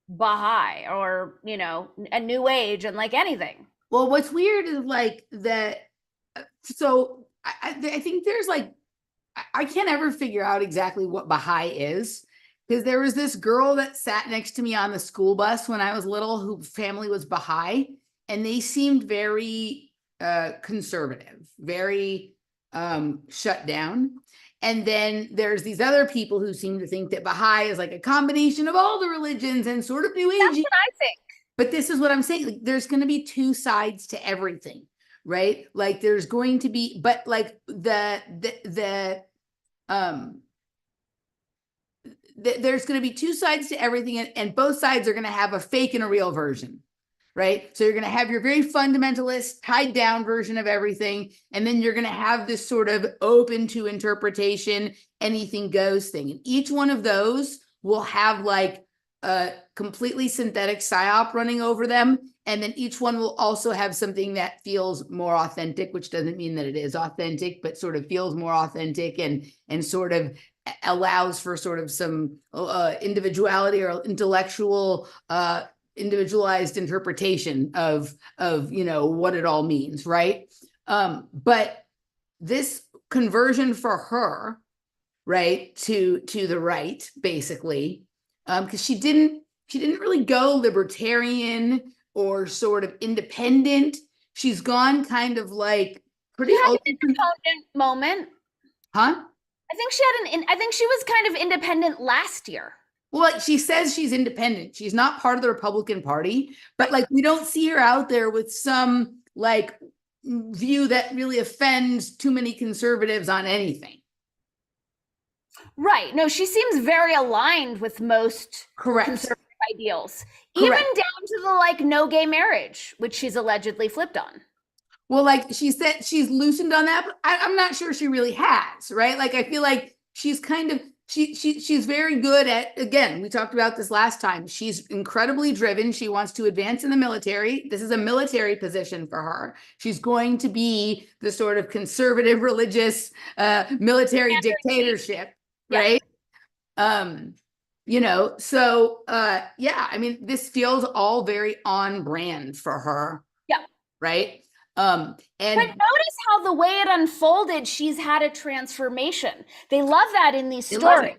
Baha'i or, you know, a new age and like anything. Well, what's weird is like that. So I think there's like, I can't ever figure out exactly what Baha'i is, because there was this girl that sat next to me on the school bus when I was little, whose family was Baha'i, and they seemed very conservative, very shut down. And then there's these other people who seem to think that Baha'i is like a combination of all the religions and sort of new age. That's what I think. But this is what I'm saying. Like, there's going to be two sides to everything, right? Like there's going to be, but like there's going to be two sides to everything, and both sides are going to have a fake and a real version, right? So you're going to have your very fundamentalist, tied down version of everything, and then you're going to have this sort of open to interpretation, anything goes thing. And each one of those will have like a completely synthetic psyop running over them. And then each one will also have something that feels more authentic, which doesn't mean that it is authentic, but sort of feels more authentic and sort of allows for sort of some individuality or intellectual individualized interpretation of you know what it all means, right? But this conversion for her, right, to the right, basically, because she didn't really go libertarian or sort of independent. She's gone kind of like pretty She had open. an independent moment. Huh? I think she was kind of independent last year. Well, she says she's independent. She's not part of the Republican Party, but like we don't see her out there with some like view that really offends too many conservatives on anything. Right. No, she seems very aligned with most conservative ideals, even down to the like no gay marriage, which she's allegedly flipped on. Well, like she said, she's loosened on that, but I'm not sure she really has, right? Like I feel like she's kind of she's very good at, again, we talked about this last time. She's incredibly driven. She wants to advance in the military. This is a military position for her. She's going to be the sort of conservative religious military dictatorship, right? You know, so yeah, I mean, this feels all very on brand for her. Yeah. Right. But notice how the way it unfolded, she's had a transformation. They love that in these stories.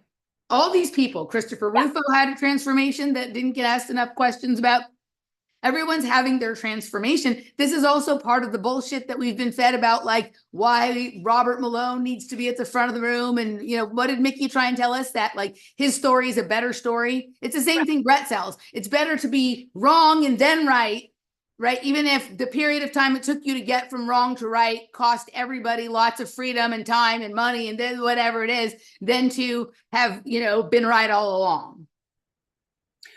All these people, Christopher Rufo had a transformation that didn't get asked enough questions about. Everyone's having their transformation. This is also part of the bullshit that we've been fed about, like why Robert Malone needs to be at the front of the room. And, you know, what did Mickey try and tell us? That like his story is a better story. It's the same thing Bret sells. It's better to be wrong and then right. Right. Even if the period of time it took you to get from wrong to right cost everybody lots of freedom and time and money and then whatever it is, than to have, you know, been right all along.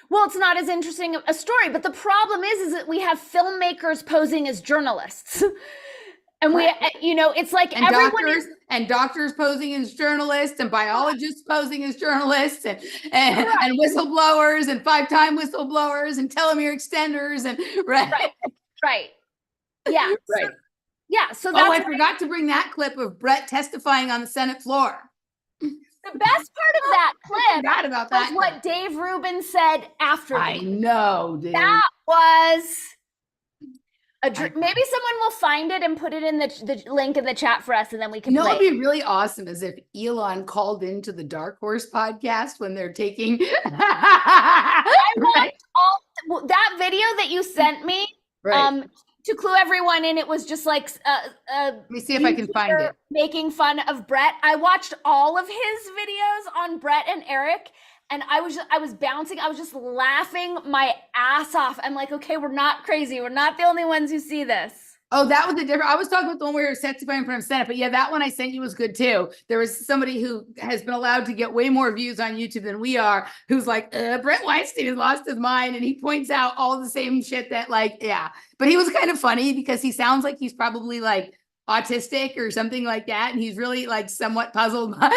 Well, it's not as interesting a story, but the problem is that we have filmmakers posing as journalists. And we, you know, it's like and everyone doctors, and doctors posing as journalists and biologists posing as journalists and whistleblowers and 5-time whistleblowers and telomere extenders and right. Yeah. Right. So that's I forgot to bring that clip of Bret testifying on the Senate floor. The best part of that clip about was what Dave Rubin said after. I know, dude. That was maybe someone will find it and put it in the link in the chat for us, and then we can. You know, it'd be really awesome is if Elon called into the Dark Horse podcast when they're taking. that video that you sent me, Right. to clue everyone in, it was just like Let me see if I can find it. making fun of Bret. I watched all of his videos on Bret and Eric, and I was bouncing. I was just laughing my ass off. I'm like, okay, we're not crazy. We're not the only ones who see this. Oh, that was a different. I was talking about the one where you're testifying in front of Senate, but yeah, that one I sent you was good too. There was somebody who has been allowed to get way more views on YouTube than we are, who's like, Bret Weinstein has lost his mind, and he points out all the same shit that, like, yeah. But he was kind of funny because he sounds like he's probably like autistic or something like that, and he's really like somewhat puzzled by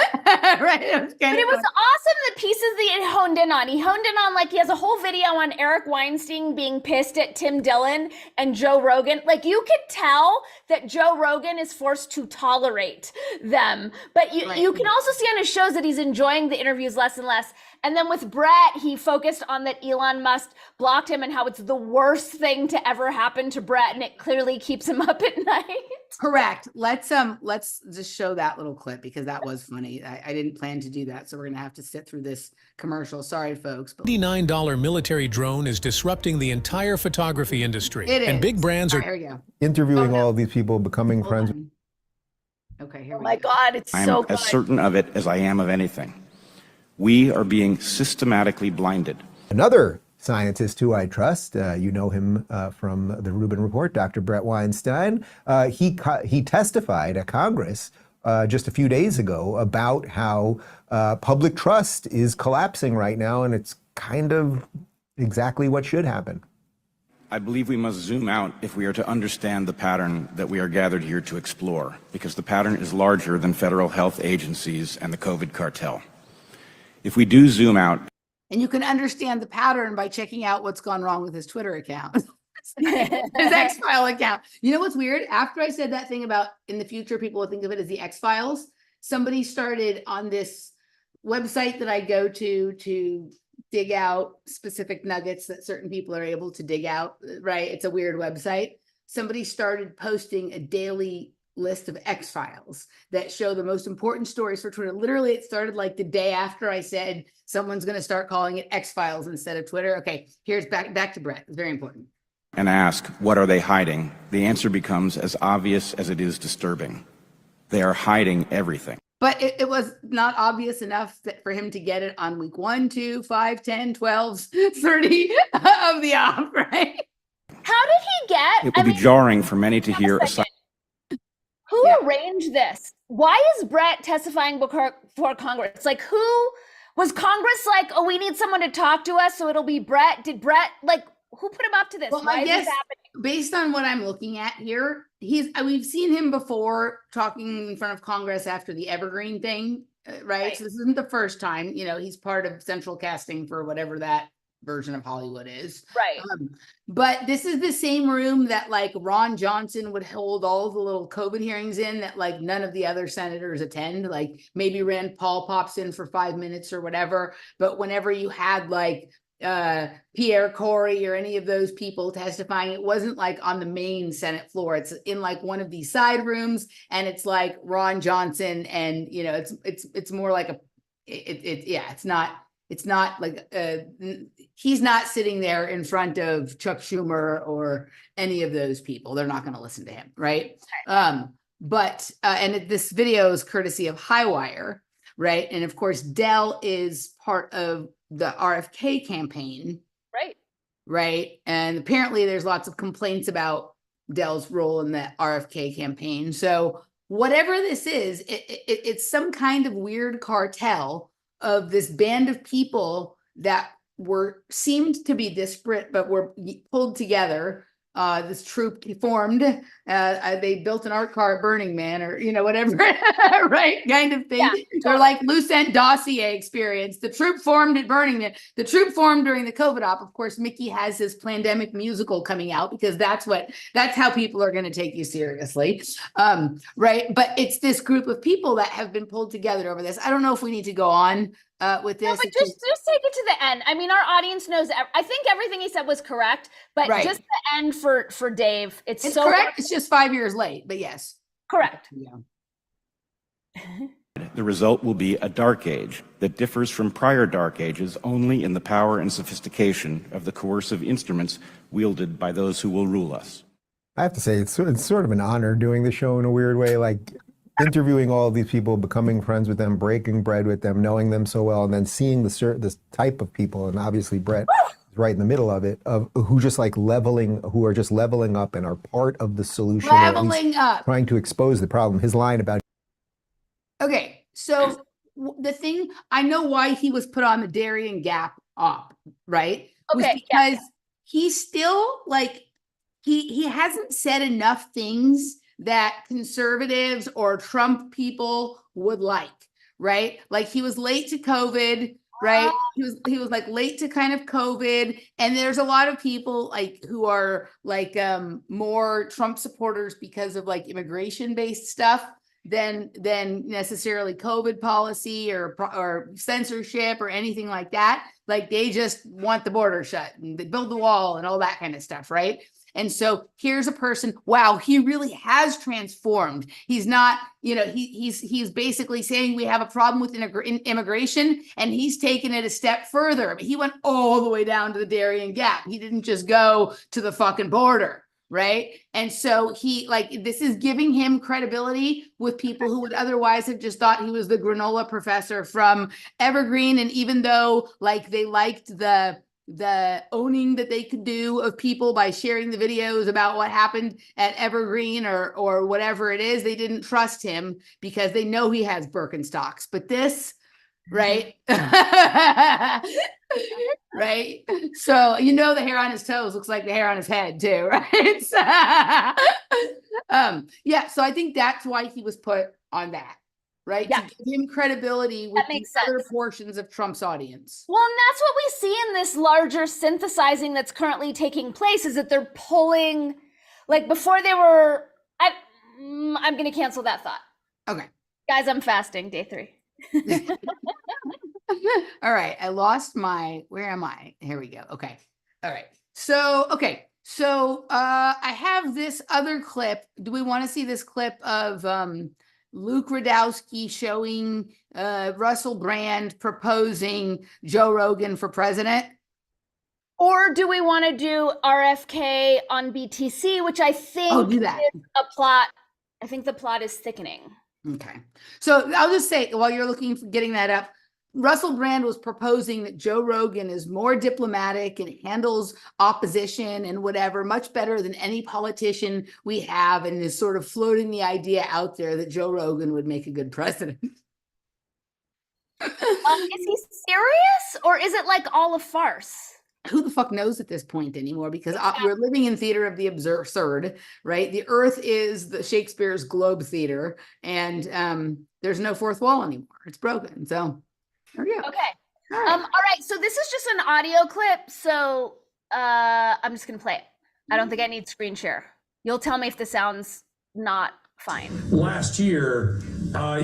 right. But it was awesome, the pieces that he honed in on. He honed in on, like, he has a whole video on Eric Weinstein being pissed at Tim Dillon and Joe Rogan. Like, you could tell that Joe Rogan is forced to tolerate them, but you can also see on his shows that he's enjoying the interviews less and less. And then with Bret, he focused on that Elon Musk blocked him and how it's the worst thing to ever happen to Bret, and it clearly keeps him up at night. Correct. Let's just show that little clip because that was funny. I didn't plan to do that, so we're gonna have to sit through this commercial. Sorry, folks. But $89 military drone is disrupting the entire photography industry. It is. And big brands are here we go. Interviewing all of these people, becoming Hold friends. on. Okay, here we go. Oh my God, it's so good. I'm as certain of it as I am of anything. We are being systematically blinded. Another scientist who I trust, you know him from the Rubin Report, Dr. Bret Weinstein. He testified at Congress just a few days ago about how public trust is collapsing right now, and it's kind of exactly what should happen. I believe we must zoom out if we are to understand the pattern that we are gathered here to explore, because the pattern is larger than federal health agencies and the COVID cartel. If we do zoom out. And you can understand the pattern by checking out what's gone wrong with his Twitter account. His X-File account. You know what's weird? After I said that thing about in the future, people will think of it as the X-Files. Somebody started on this website that I go to dig out specific nuggets that certain people are able to dig out, right? It's a weird website. Somebody started posting a daily list of X-Files that show the most important stories for Twitter. Literally, it started like the day after I said someone's going to start calling it X-Files instead of Twitter. Okay, here's back to Bret. It's very important. And ask, what are they hiding? The answer becomes as obvious as it is disturbing. They are hiding everything. But it was not obvious enough that for him to get it on week 1, 2, 5, 10, 12, 30 of the op, right? How did he get? It would be jarring for many to hear. Who arranged this? Why is Bret testifying before Congress? Like, who was Congress like, oh, we need someone to talk to us, so it'll be Bret? Did Bret, like, who put him up to this? Well, Why I is guess this happening? based on what I'm looking at here, we've seen him before talking in front of Congress after the Evergreen thing, right? So this isn't the first time. You know, he's part of central casting for whatever that version of Hollywood is. Right. But this is the same room that like Ron Johnson would hold all the little COVID hearings in that like none of the other senators attend. Like maybe Rand Paul pops in for 5 minutes or whatever. But whenever you had like Pierre Corey or any of those people testifying, it wasn't like on the main Senate floor. It's in like one of these side rooms, and it's like Ron Johnson, and you know, it's more like it's not like he's not sitting there in front of Chuck Schumer or any of those people. They're not going to listen to him, right? This video is courtesy of Highwire, right? And of course, Dell is part of the RFK campaign, right? And apparently, there's lots of complaints about Dell's role in the RFK campaign. So whatever this is, it's some kind of weird cartel of this band of people that seemed to be disparate, but were pulled together. This troop formed. They built an art car at Burning Man, or you know, whatever, right? Kind of thing. Yeah, totally. They're like loose end dossier experience. The troop formed at Burning Man. The troop formed during the COVID op. Of course, Mickey has his pandemic musical coming out because that's how people are going to take you seriously, right? But it's this group of people that have been pulled together over this. I don't know if we need to go on with this. No, but just take it to the end. I mean, our audience knows. I think everything he said was correct, but just the end for Dave. It's so correct. It's just 5 years late, but yes, correct. Yeah. The result will be a dark age that differs from prior dark ages only in the power and sophistication of the coercive instruments wielded by those who will rule us. I have to say, it's sort of an honor doing the show in a weird way, like interviewing all of these people, becoming friends with them, breaking bread with them, knowing them so well, and then seeing this type of people, and obviously Bret is right in the middle of it, of who are just leveling up and are part of the solution. Leveling up. Trying to expose the problem. His line about... Okay, so the thing, I know why he was put on the Darien Gap op, right? Okay, Was because he's still like, he hasn't said enough things that conservatives or Trump people would like, right? Like he was late to COVID, right? He was like late to kind of COVID. And there's a lot of people like who are like more Trump supporters because of like immigration based stuff than necessarily COVID policy or censorship or anything like that. Like they just want the border shut and they build the wall and all that kind of stuff, right? And so here's a person, wow, he really has transformed. He's not, he's basically saying we have a problem with immigration, and he's taken it a step further. But he went all the way down to the Darien Gap. He didn't just go to the fucking border, right? And so this is giving him credibility with people who would otherwise have just thought he was the granola professor from Evergreen. And even though like they liked the owning that they could do of people by sharing the videos about what happened at Evergreen or whatever it is, they didn't trust him because they know he has Birkenstocks. But this, right? Right? So, the hair on his toes looks like the hair on his head too, right? So, so I think that's why he was put on that. Right? Yeah. To give him credibility with the other portions of Trump's audience. Well, and that's what we see in this larger synthesizing that's currently taking place, is that they're pulling, like before they were, I'm going to cancel that thought. Okay. Guys, I'm fasting, day 3. All right. I lost where am I? Here we go. Okay. All right. So I have this other clip. Do we want to see this clip of, Luke Radowski showing Russell Brand proposing Joe Rogan for president? Or do we want to do RFK on BTC, which I think do that. is a plot. I think the plot is thickening. Okay. So I'll just say, while you're looking for getting that up, Russell Brand was proposing that Joe Rogan is more diplomatic and handles opposition and whatever much better than any politician we have, and is sort of floating the idea out there that Joe Rogan would make a good president. Is he serious, or is it like all a farce? Who the fuck knows at this point anymore? Because we're living in theater of the absurd, right? The earth is the Shakespeare's Globe Theater, and there's no fourth wall anymore. It's broken. So there we go. Okay. All right. All right. So this is just an audio clip. So I'm just going to play it. I don't think I need screen share. You'll tell me if this sounds not fine. Last year,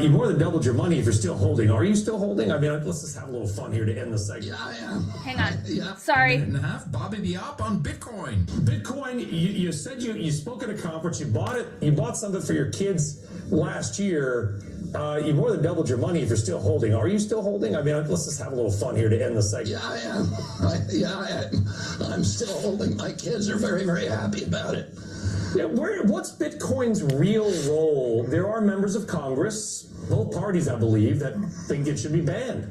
you more than doubled your money if you're still holding. Are you still holding? I mean, let's just have a little fun here to end the segment. Yeah, I am. Hang on. Yeah. Sorry. A minute and a half. Bobby the Op on Bitcoin. Bitcoin, you said you spoke at a conference, you bought something for your kids last year. You more than doubled your money if you're still holding. Are you still holding? I mean, let's just have a little fun here to end the segment. Yeah, I am. I'm still holding. My kids are very, very happy about it. Yeah, what's Bitcoin's real role? There are members of Congress, both parties, I believe, that think it should be banned.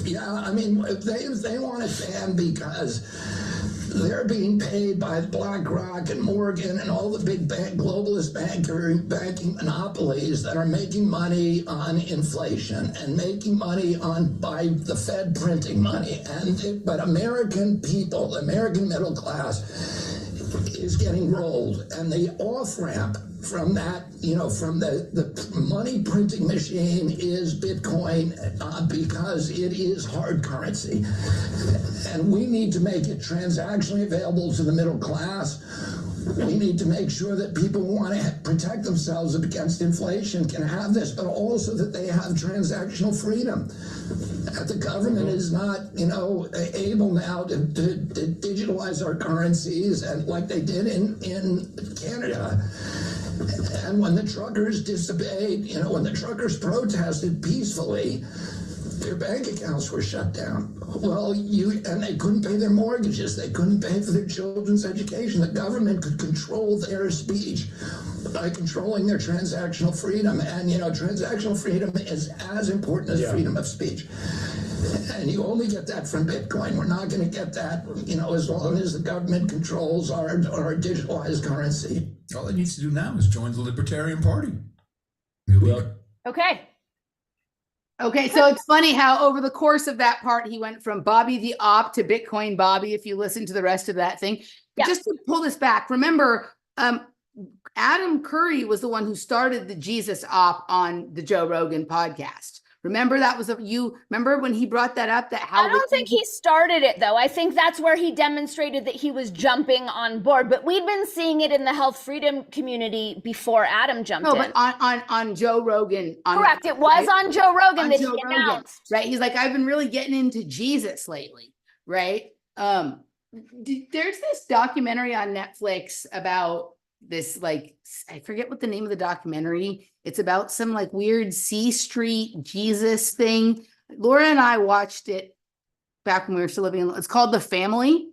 Yeah, I mean, they want it banned because they're being paid by BlackRock and Morgan and all the big globalist banking monopolies that are making money on inflation and making money by the Fed printing money. But American people, the American middle class, is getting rolled, and the off-ramp from that, from the money printing machine is Bitcoin, because it is hard currency, and we need to make it transactionally available to the middle class. We need to make sure that people who want to protect themselves against inflation can have this, but also that they have transactional freedom. That the government is not, able now to digitalize our currencies, and like they did in Canada. And when the truckers disobeyed, when the truckers protested peacefully, their bank accounts were shut down. Well, and they couldn't pay their mortgages. They couldn't pay for their children's education. The government could control their speech by controlling their transactional freedom. And, transactional freedom is as important as freedom of speech. And you only get that from Bitcoin. We're not going to get that, as long as the government controls our digitalized currency. All it needs to do now is join the Libertarian Party. Okay. Okay, so it's funny how over the course of that part, he went from Bobby the Op to Bitcoin Bobby, if you listen to the rest of that thing. Yeah. Just to pull this back, remember, Adam Curry was the one who started the Jesus Op on the Joe Rogan podcast. Remember that was remember when he brought that up? I don't think he started it though. I think that's where he demonstrated that he was jumping on board. But we'd been seeing it in the health freedom community before Adam jumped in. No, but on Joe Rogan. Correct. It was on Joe Rogan that he announced. Right. He's like, I've been really getting into Jesus lately. Right. There's this documentary on Netflix about this, like, I forget what the name of the documentary. It's about some like weird C Street Jesus thing. Laura and I watched it back when we were still living it's called The Family.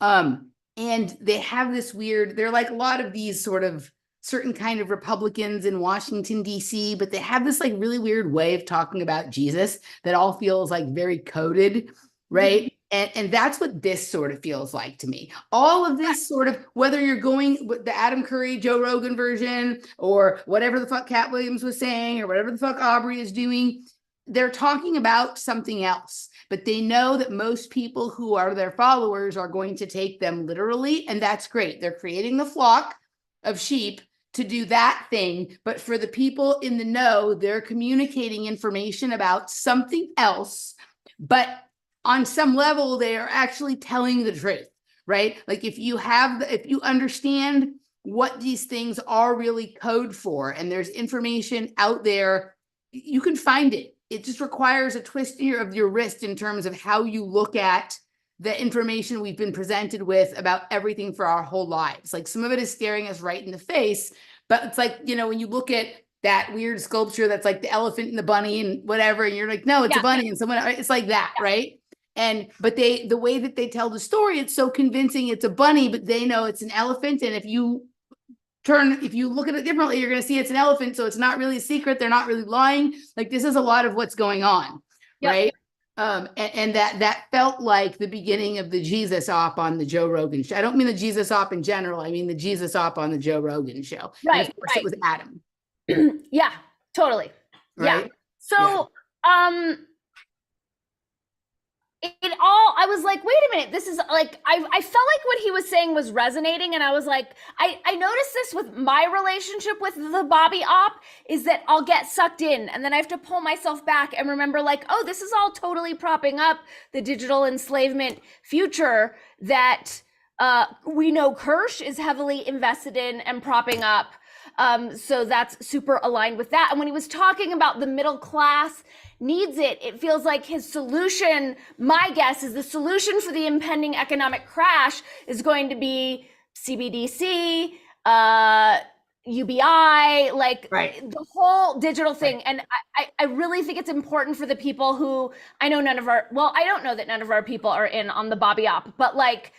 And they have this weird, they're like a lot of these sort of certain kind of Republicans in Washington, DC, but they have this like really weird way of talking about Jesus that all feels like very coded, right? Mm-hmm. And that's what this sort of feels like to me. All of this sort of, whether you're going with the Adam Curry, Joe Rogan version, or whatever the fuck Cat Williams was saying, or whatever the fuck Aubrey is doing, they're talking about something else. But they know that most people who are their followers are going to take them literally, and that's great. They're creating the flock of sheep to do that thing. But for the people in the know, they're communicating information about something else. But on some level, they are actually telling the truth, right? Like if you understand what these things are really code for, and there's information out there, you can find it. It just requires a twist of your wrist in terms of how you look at the information we've been presented with about everything for our whole lives. Like some of it is staring us right in the face, but it's like, when you look at that weird sculpture that's like the elephant and the bunny and whatever, and you're like, no, it's a bunny, and it's like that, right? But the way that they tell the story, it's so convincing it's a bunny, but they know it's an elephant. And if you look at it differently, you're going to see it's an elephant. So it's not really a secret. They're not really lying. Like this is a lot of what's going on. Yep. Right. And that felt like the beginning of the Jesus Op on the Joe Rogan show. I don't mean the Jesus Op in general. I mean the Jesus Op on the Joe Rogan show. Right. And of course, it was Adam. Yeah, totally. Right? Yeah. So, I was like, wait a minute, this is like, I felt like what he was saying was resonating. And I was like, I noticed this with my relationship with the Bobby Op is that I'll get sucked in and then I have to pull myself back and remember like, oh, this is all totally propping up the digital enslavement future that we know Kirsch is heavily invested in and propping up. So that's super aligned with that. And when he was talking about the middle class needs it feels like his solution, my guess is the solution for the impending economic crash is going to be CBDC, UBI, like the whole digital thing. And I really think it's important for the people who, I don't know that none of our people are in on the Bobby Op, but like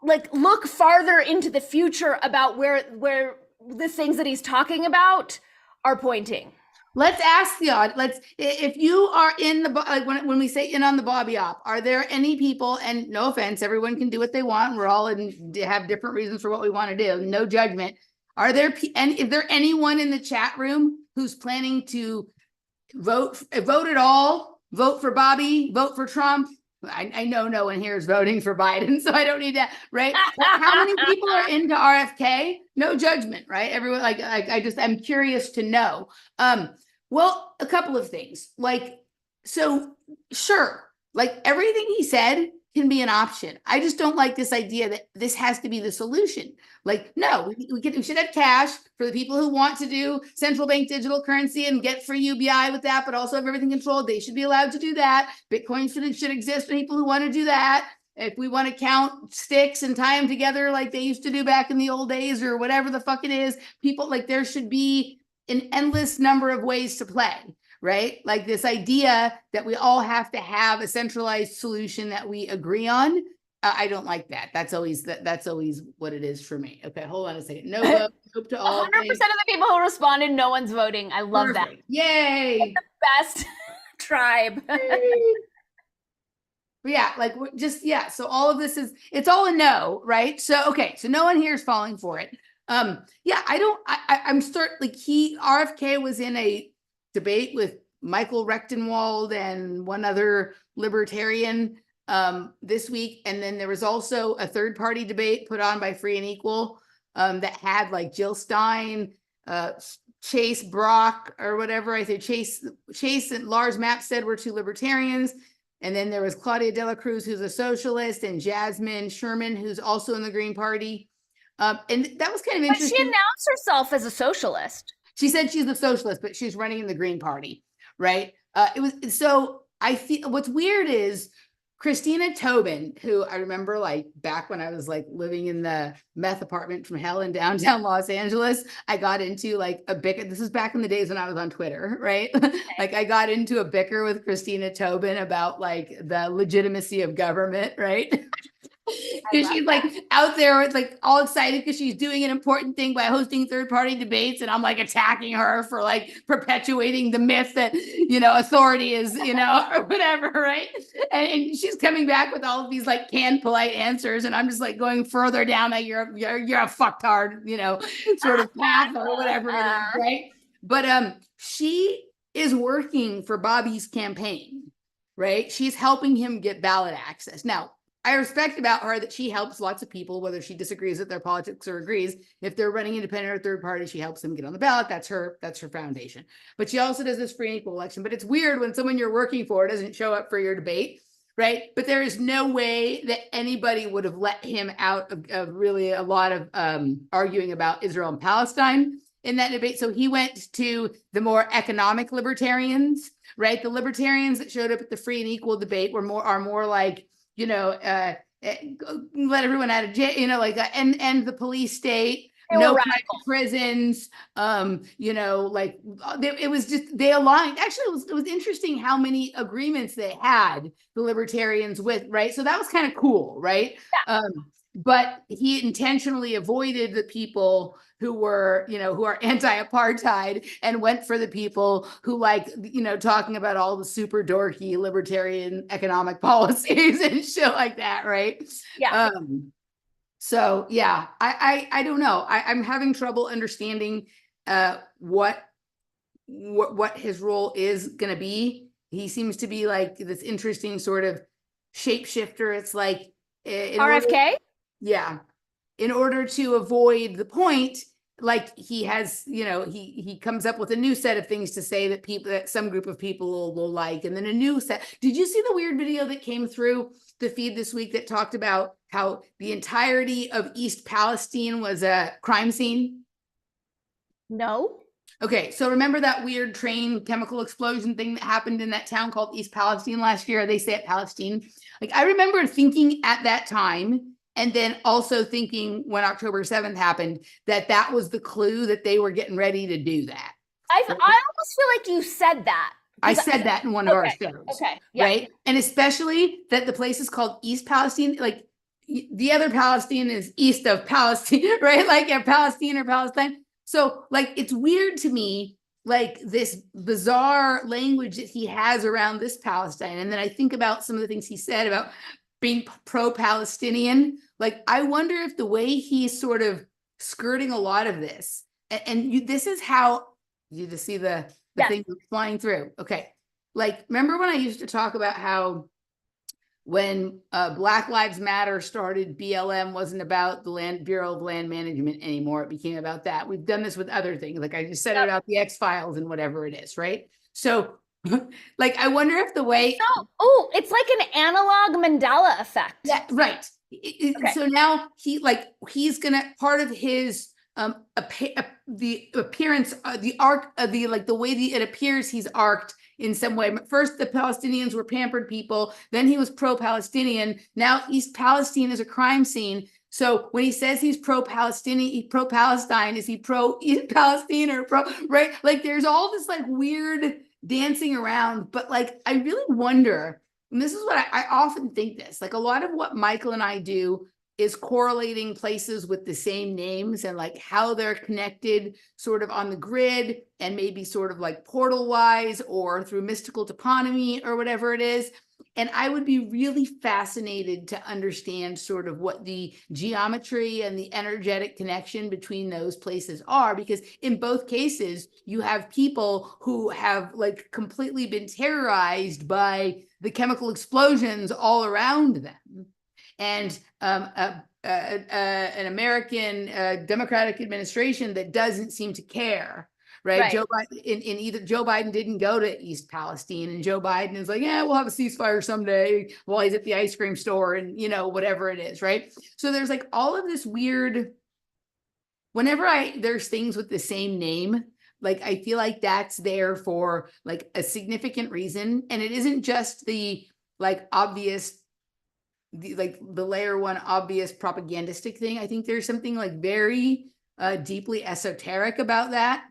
look farther into the future about where the things that he's talking about are pointing. Let's ask the audience. If you are in when we say in on the Bobby Op, are there any people, and no offense, everyone can do what they want. We're all have different reasons for what we want to do. No judgment. Is there anyone in the chat room who's planning to vote at all? Vote for Bobby, vote for Trump? I know no one here is voting for Biden, so I don't need that, right? How many people are into RFK? No judgment, right? Everyone, I'm curious to know. Well, a couple of things. Sure, everything he said can be an option. I just don't like this idea that this has to be the solution. No, we should have cash for the people who want to do central bank digital currency and get free UBI with that, but also have everything controlled. They should be allowed to do that. Bitcoin should exist for people who want to do that. if we want to count sticks and tie them together like they used to do back in the old days or whatever the fuck it is, people like there should be an endless number of ways to play, right? Like this idea that we all have to have a centralized solution that we agree on. I don't like that. That's always what it is for me. Okay, hold on a second. No vote. Hope to all. 100% of the people who responded, no one's voting. I love that. Yay! The best tribe. Yeah, like so all of this it's all a no, right? So okay, so no one here is falling for it. I'm RFK was in a debate with Michael Rechtenwald and one other libertarian this week, and then there was also a third party debate put on by Free and Equal that had like Jill Stein, Chase Brock or whatever. I think Chase and Lars Mapstead were two libertarians. And then there was Claudia De La Cruz, who's a socialist, and Jasmine Sherman, who's also in the Green Party. And that was kind of interesting. But she announced herself as a socialist. She said she's a socialist, but she's running in the Green Party, right? I feel what's weird is Christina Tobin, who I remember like back when I was like living in the meth apartment from hell in downtown Los Angeles, I got into like a bicker. This is back in the days when I was on Twitter, right? Like I got into a bicker with Christina Tobin about like the legitimacy of government, right? Because she's like out there like all excited because she's doing an important thing by hosting third-party debates, and I'm like attacking her for like perpetuating the myth that authority is or whatever, right? And she's coming back with all of these like canned polite answers, and I'm just like going further down that you're a fucktard sort of path or whatever it is, right? But she is working for Bobby's campaign, right? She's helping him get ballot access now. I respect about her that she helps lots of people, whether she disagrees with their politics or agrees. If they're running independent or third party, she helps them get on the ballot. That's her foundation. But she also does this free and equal election. But it's weird when someone you're working for doesn't show up for your debate, right? But there is no way that anybody would have let him out of really a lot of arguing about Israel and Palestine in that debate. So he went to the more economic libertarians, right? The libertarians that showed up at the free and equal debate are more like, let everyone out of jail, like end the police state, no private prisons, it was just, they aligned. Actually, it was interesting how many agreements they had, the libertarians with, right? So that was kind of cool, right? Yeah. But he intentionally avoided the people who were, who are anti-apartheid and went for the people who like, talking about all the super dorky libertarian economic policies and shit like that, right? Yeah. So yeah, I don't know. I'm having trouble understanding what his role is going to be. He seems to be like this interesting sort of shapeshifter. It's like RFK. Yeah. In order to avoid the point, like he has, he comes up with a new set of things to say that some group of people will like, and then a new set. Did you see the weird video that came through the feed this week that talked about how the entirety of East Palestine was a crime scene? No. Okay, so remember that weird train chemical explosion thing that happened in that town called East Palestine last year? They say it Palestine. Like I remember thinking at that time, and then also thinking when October 7th happened, that was the clue that they were getting ready to do that. I almost feel like you said that. I said that in one of our shows. Okay. Yeah. Right. And especially that the place is called East Palestine. Like the other Palestine is east of Palestine, right? Like Palestine or Palestine. So like, it's weird to me, like this bizarre language that he has around this Palestine. And then I think about some of the things he said about being pro-Palestinian. Like, I wonder if the way he's sort of skirting a lot of this, this is how you just see the thing flying through. Okay. Like, remember when I used to talk about how when Black Lives Matter started, BLM wasn't about the Bureau of Land Management anymore. It became about that. We've done this with other things. Like I just said about the X-Files and whatever it is, right? So like, I wonder if the way... it's like an analog Mandela effect. Yeah, right. Okay. So now he's gonna, part of his the appearance, the arc of the way it appears he's arced in some way. First, the Palestinians were pampered people. Then he was pro-Palestinian. Now East Palestine is a crime scene. So when he says he's pro-Palestinian, pro-Palestine, is he pro-East Palestine or right? Like there's all this like weird dancing around. But like, I really wonder, and this is what I often think this, like a lot of what Michael and I do is correlating places with the same names and like how they're connected sort of on the grid and maybe sort of like portal wise or through mystical toponymy or whatever it is. And I would be really fascinated to understand sort of what the geometry and the energetic connection between those places are, because in both cases, you have people who have like completely been terrorized by the chemical explosions all around them. And an American Democratic administration that doesn't seem to care, right? Joe Biden, Joe Biden didn't go to East Palestine, and Joe Biden is like, yeah, we'll have a ceasefire someday while he's at the ice cream store and, you know, whatever it is, right? So there's like all of this weird, whenever there's things with the same name, like I feel like that's there for like a significant reason. And it isn't just the like obvious, the layer one obvious propagandistic thing. I think there's something like very deeply esoteric about that,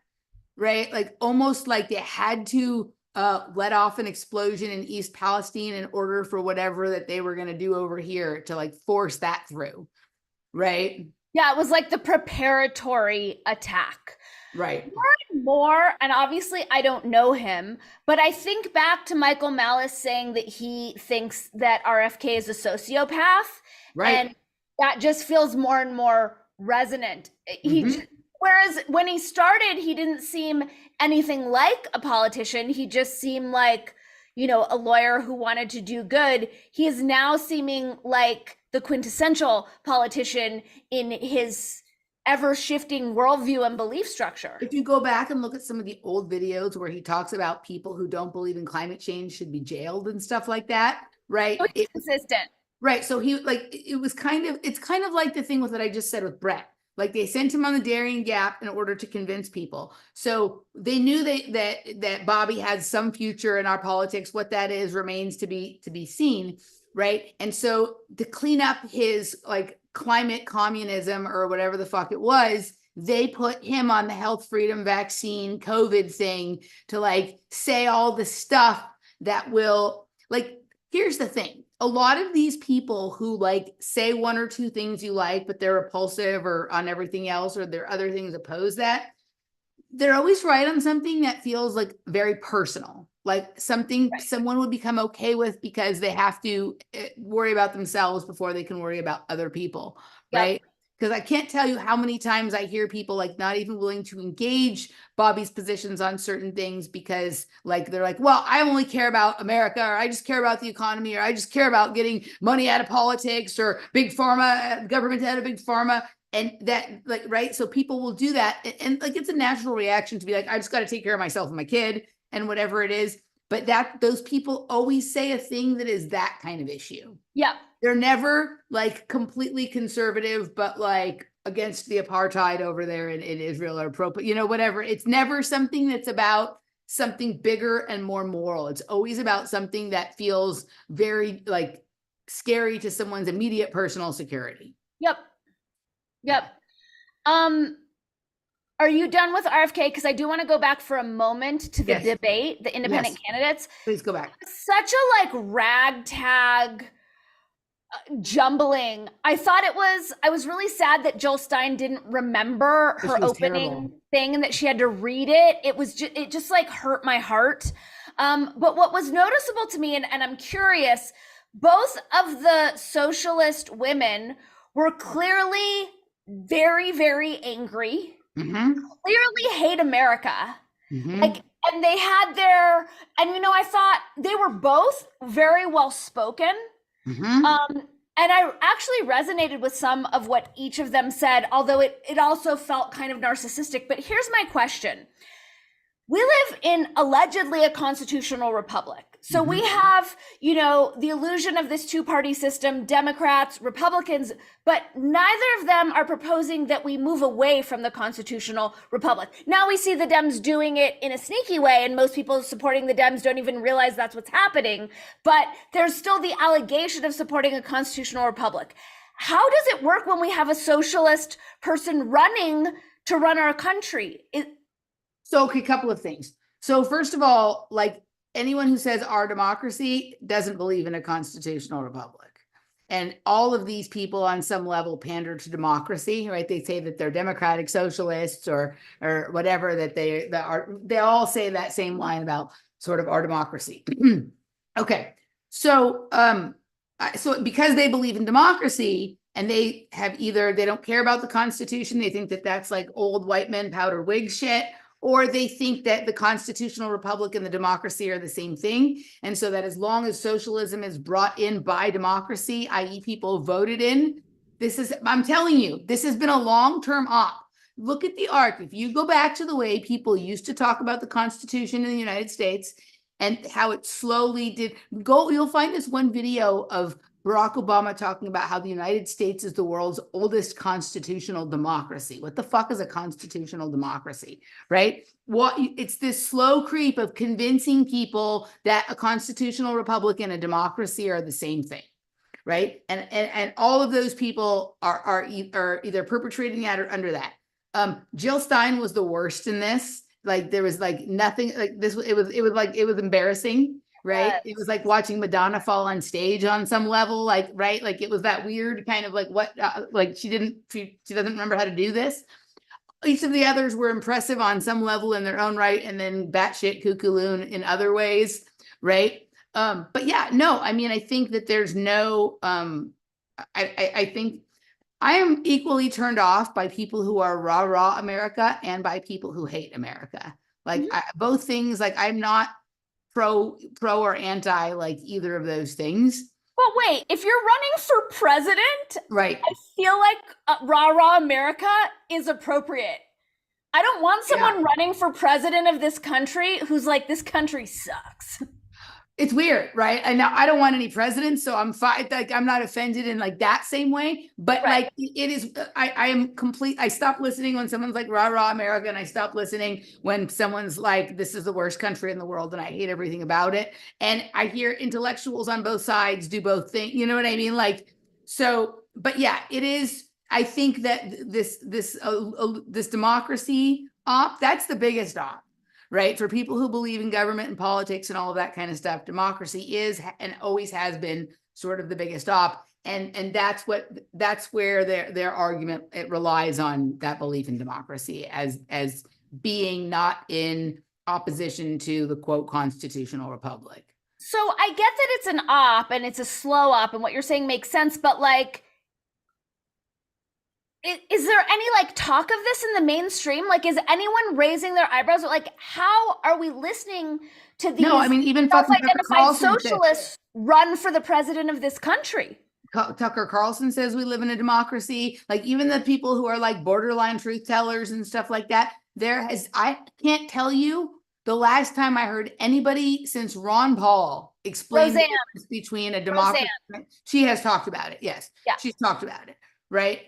right? Like almost like they had to let off an explosion in East Palestine in order for whatever that they were going to do over here to like force that through, right? Yeah, it was like the preparatory attack. Right. More, and obviously I don't know him, but I think back to Michael Malice saying that he thinks that RFK is a sociopath. Right. And that just feels more and more resonant. Whereas when he started, he didn't seem anything like a politician. He just seemed like, you know, a lawyer who wanted to do good. He is now seeming like the quintessential politician in his ever-shifting worldview and belief structure. If you go back and look at some of the old videos where he talks about people who don't believe in climate change should be jailed and stuff like that, right? So he's consistent. Right. So he like, it's kind of like the thing with what I just said with Bret. Like they sent him on the Darien Gap in order to convince people. So they knew that Bobby had some future in our politics. What that is remains to be seen, right? And so to clean up his like climate communism or whatever the fuck it was, they put him on the health freedom vaccine COVID thing to like say all the stuff that will like, here's the thing. A lot of these people who like say one or two things you like, but they're repulsive or on everything else, or there are other things oppose that, they're always right on something that feels like very personal, like something someone would become okay with because they have to worry about themselves before they can worry about other people, right? Because I can't tell you how many times I hear people like not even willing to engage Bobby's positions on certain things because like they're like, well, I only care about America, or I just care about the economy, or I just care about getting money out of politics, or big pharma, government out of big pharma. And that like, right. So people will do that. And like, it's a natural reaction to be like, I just got to take care of myself and my kid and whatever it is. But that those people always say a thing that is that kind of issue. Yeah. They're never like completely conservative, but like against the apartheid over there in Israel or pro, you know, whatever. It's never something that's about something bigger and more moral. It's always about something that feels very like scary to someone's immediate personal security. Yep. Are you done with RFK? Because I do want to go back for a moment to the debate, the independent candidates. Please go back. Such a like ragtag jumbling. I was really sad that Jill Stein didn't remember her opening thing and that she had to read it. It just like hurt my heart. But what was noticeable to me, and I'm curious, both of the socialist women were clearly very, very angry, clearly hate America. Like, and they had and you know, I thought they were both very well spoken. And I actually resonated with some of what each of them said, although it also felt kind of narcissistic. But here's my question. we live in allegedly a constitutional republic. So we have, you know, the illusion of this two-party system, Democrats, Republicans, but neither of them are proposing that we move away from the constitutional republic. Now we see the Dems doing it in a sneaky way, and most people supporting the Dems don't even realize that's what's happening. But there's still the allegation of supporting a constitutional republic. How does it work when we have a socialist person running to run our country? So, okay, a couple of things. So first of all, like, anyone who says our democracy doesn't believe in a constitutional republic. And all of these people on some level pander to democracy, right? They say that they're democratic socialists or whatever, that they all say that same line about sort of our democracy. Okay. So so because they believe in democracy and they don't care about the Constitution, they think that that's like old white men powder wig shit, or they think that the constitutional republic and the democracy are the same thing. And so that as long as socialism is brought in by democracy, i.e. people voted in, I'm telling you, this has been a long-term op. Look at the arc. If you go back to the way people used to talk about the Constitution in the United States and how it slowly you'll find this one video of Barack Obama talking about how the United States is the world's oldest constitutional democracy. What the fuck is a constitutional democracy, right? It's this slow creep of convincing people that a constitutional republic and a democracy are the same thing, right? And all of those people are either perpetrating that or under that. Jill Stein was the worst in this. Like, there was like nothing like this. It was embarrassing. Right. Yes. It was like watching Madonna fall on stage on some level, like, right. Like, it was that weird kind of like like she doesn't remember how to do this. Each of the others were impressive on some level in their own right. And then batshit cuckoo loon in other ways. Right. But yeah, no, I mean, I think that there's no, I think I am equally turned off by people who are rah America and by people who hate America. Like, both things, like, I'm not pro or anti like either of those things. But wait, if you're running for president, right, I feel like rah America is appropriate. I don't want someone running for president of this country who's like, this country sucks. It's weird, right? And now I don't want any presidents, so I'm fine. Like, I'm not offended in like that same way. But right. Like, it is, I am complete. I stop listening when someone's like rah America, and I stop listening when someone's like, this is the worst country in the world and I hate everything about it. And I hear intellectuals on both sides do both things. You know what I mean? Like, so, but yeah, it is. I think that this democracy op, that's the biggest op. Right. For people who believe in government and politics and all of that kind of stuff, democracy is and always has been sort of the biggest op. And that's where their argument, it relies on that belief in democracy as being not in opposition to the quote constitutional republic. So I get that it's an op and it's a slow op, and what you're saying makes sense, but like, is there any like talk of this in the mainstream? Like, is anyone raising their eyebrows? Or like, how are we listening to these? No, I mean, even self-identified socialists run for the president of this country? Tucker Carlson says we live in a democracy. Like, even the people who are like borderline truth tellers and stuff like that, I can't tell you the last time I heard anybody since Ron Paul explain the difference between a democracy. She has talked about it. Yes. Yeah. She's talked about it. Right.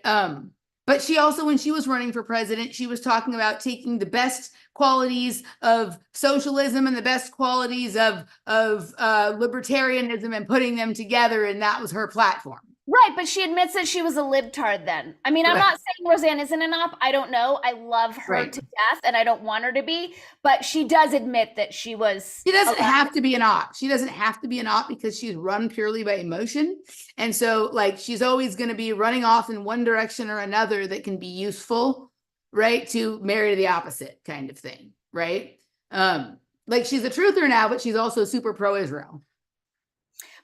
But she also, when she was running for president, she was talking about taking the best qualities of socialism and the best qualities of libertarianism and putting them together. And that was her platform. Right. But she admits that she was a libtard then. I mean, I'm not saying Roseanne isn't an op. I don't know. I love her to death and I don't want her to be. But she does admit that she was. She doesn't have to be an op. She doesn't have to be an op because she's run purely by emotion. And so, like, she's always going to be running off in one direction or another that can be useful, right, to marry the opposite kind of thing, right? Like, she's a truther now, but she's also super pro-Israel.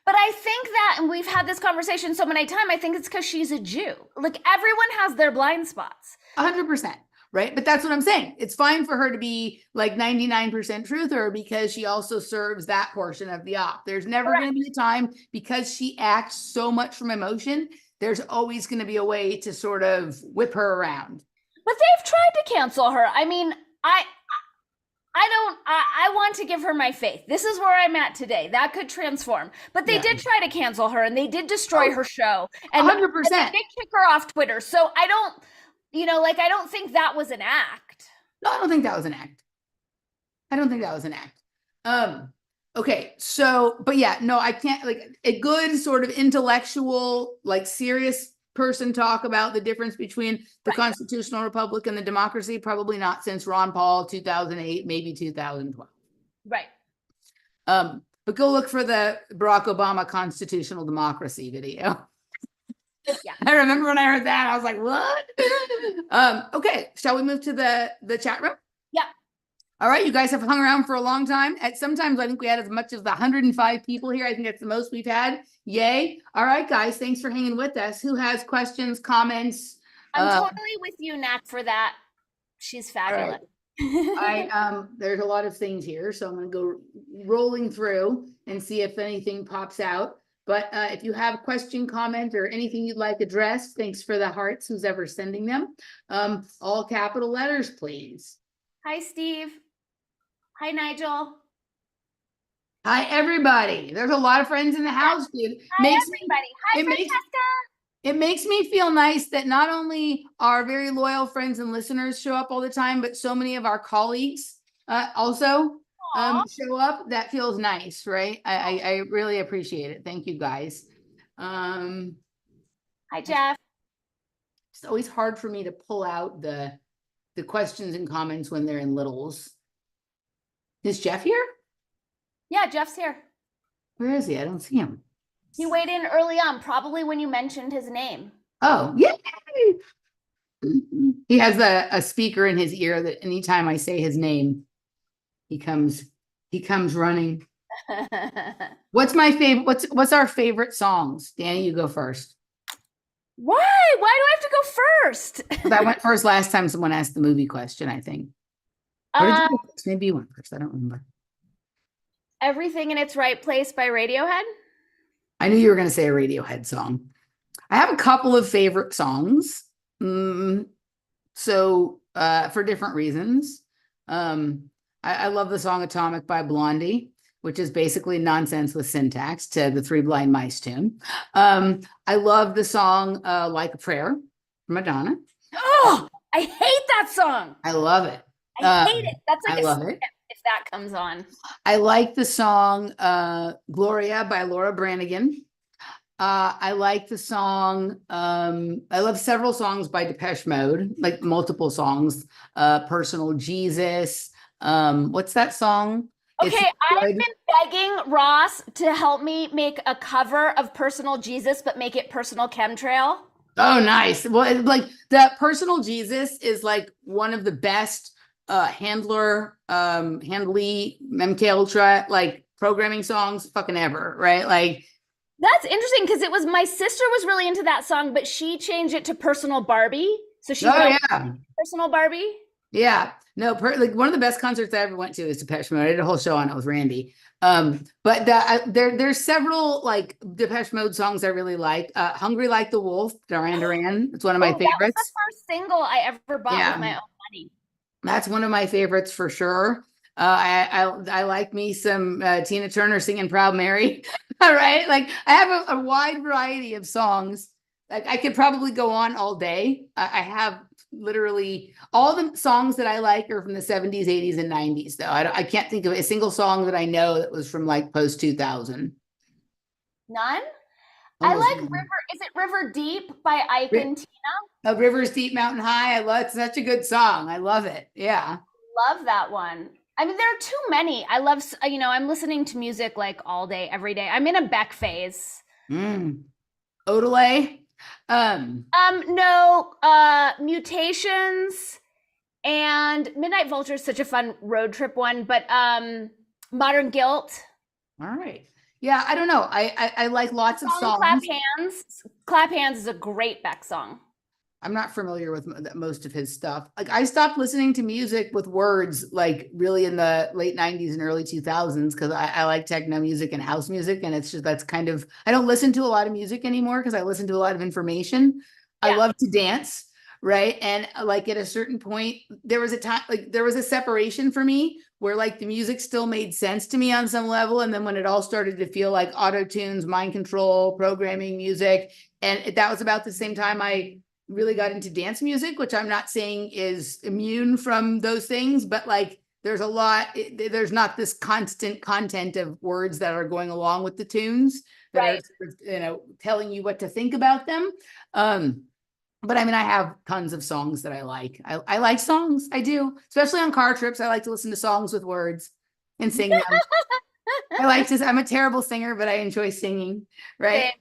But I think that, and we've had this conversation so many times, I think it's because she's a Jew. Like, everyone has their blind spots. 100%. Right. But that's what I'm saying. It's fine for her to be like 99% truther because she also serves that portion of the op. There's never going to be a time, because she acts so much from emotion, there's always going to be a way to sort of whip her around. But they've tried to cancel her. I mean, I want to give her my faith. This is where I'm at today. That could transform. But they did try to cancel her and they did destroy her show. And 100%. they did kick her off Twitter. So I don't, I don't think that was an act. No, I don't think that was an act. Okay, so, but yeah, no, I can't, like, a good sort of intellectual, like, serious person talk about the difference between the constitutional republic and the democracy, probably not since Ron Paul 2008, maybe 2012. Right. But go look for the Barack Obama constitutional democracy video. Yeah. I remember when I heard that, I was like, what? Okay, shall we move to the chat room? Yeah. All right, you guys have hung around for a long time. Sometimes I think we had as much as 105 people here. I think that's the most we've had. Yay. All right, guys, thanks for hanging with us. Who has questions, comments? I'm totally with you, Nat, for that. She's fabulous. There's a lot of things here, so I'm going to go rolling through and see if anything pops out. But if you have a question, comment, or anything you'd like addressed, thanks for the hearts, who's ever sending them. All capital letters, please. Hi, Steve. Hi, Nigel. Hi, everybody. There's a lot of friends in the house, dude. Hi, everybody. Hi, Francesca. It makes me feel nice that not only our very loyal friends and listeners show up all the time, but so many of our colleagues also show up. That feels nice, right? I really appreciate it. Thank you, guys. Hi, Jeff. It's always hard for me to pull out the questions and comments when they're in littles. Is Jeff here? Yeah, Jeff's here. Where is he? I don't see him. He weighed in early on, probably when you mentioned his name. Oh, yay! He has a speaker in his ear that anytime I say his name, he comes running. What's my favorite? What's our favorite songs? Dani, you go first. Why? Why do I have to go first? I went first last time someone asked the movie question, I think. Or did you go first? Maybe you went first. I don't remember. Everything in Its Right Place by Radiohead. I knew you were going to say a Radiohead song. I have a couple of favorite songs. So for different reasons. I love the song Atomic by Blondie, which is basically nonsense with syntax to the Three Blind Mice tune. I love the song Like a Prayer from Madonna. Oh, I hate that song. I love it. I hate it. That's like I love it. If that comes on. I like the song Gloria by Laura Branigan. I like the song, I love several songs by Depeche Mode, like multiple songs. Personal Jesus. What's that song? Okay, I've been begging Ross to help me make a cover of Personal Jesus, but make it Personal Chemtrail. Oh, nice. Well, like that Personal Jesus is like one of the best Handley MK Ultra like programming songs fucking ever, right? Like that's interesting because it was my sister was really into that song, but she changed it to Personal Barbie. So she Personal Barbie. Yeah, no, like one of the best concerts I ever went to is Depeche Mode. I did a whole show on it with Randy. But there's several like Depeche Mode songs I really like. Hungry Like the Wolf, Duran Duran. It's one of my favorites. That was the first single I ever bought with my own money. That's one of my favorites for sure. I like me some Tina Turner singing Proud Mary. All right. Like I have a wide variety of songs. Like I could probably go on all day. I have literally all the songs that I like are from the 70s, 80s, and 90s though. I can't think of a single song that I know that was from like post 2000. None? I like River. Is it River Deep by Ike and Tina? Rivers Deep, Mountain High. I love it's such a good song. I love it. Yeah. Love that one. I mean, there are too many. I love, I'm listening to music like all day, every day. I'm in a Beck phase. Odelay? No, Mutations and Midnight Vulture is such a fun road trip one, but Modern Guilt. All right. Yeah, I don't know. I like lots of songs. Clap Hands. Clap Hands is a great Beck song. I'm not familiar with most of his stuff. Like I stopped listening to music with words like really in the late 90s and early 2000s because I like techno music and house music. And it's just that's kind of, I don't listen to a lot of music anymore because I listen to a lot of information. Yeah. I love to dance. right? And like at a certain point, there was a time, like there was a separation for me where like the music still made sense to me on some level. And then when it all started to feel like auto tunes, mind control, programming music, and that was about the same time I really got into dance music, which I'm not saying is immune from those things, but like there's a lot, there's not this constant content of words that are going along with the tunes that Right. are, you know, telling you what to think about them. But I mean, I have tons of songs that I like. I like songs. I do, especially on car trips. I like to listen to songs with words and sing them. I like to, I'm a terrible singer, but I enjoy singing. Right. Same.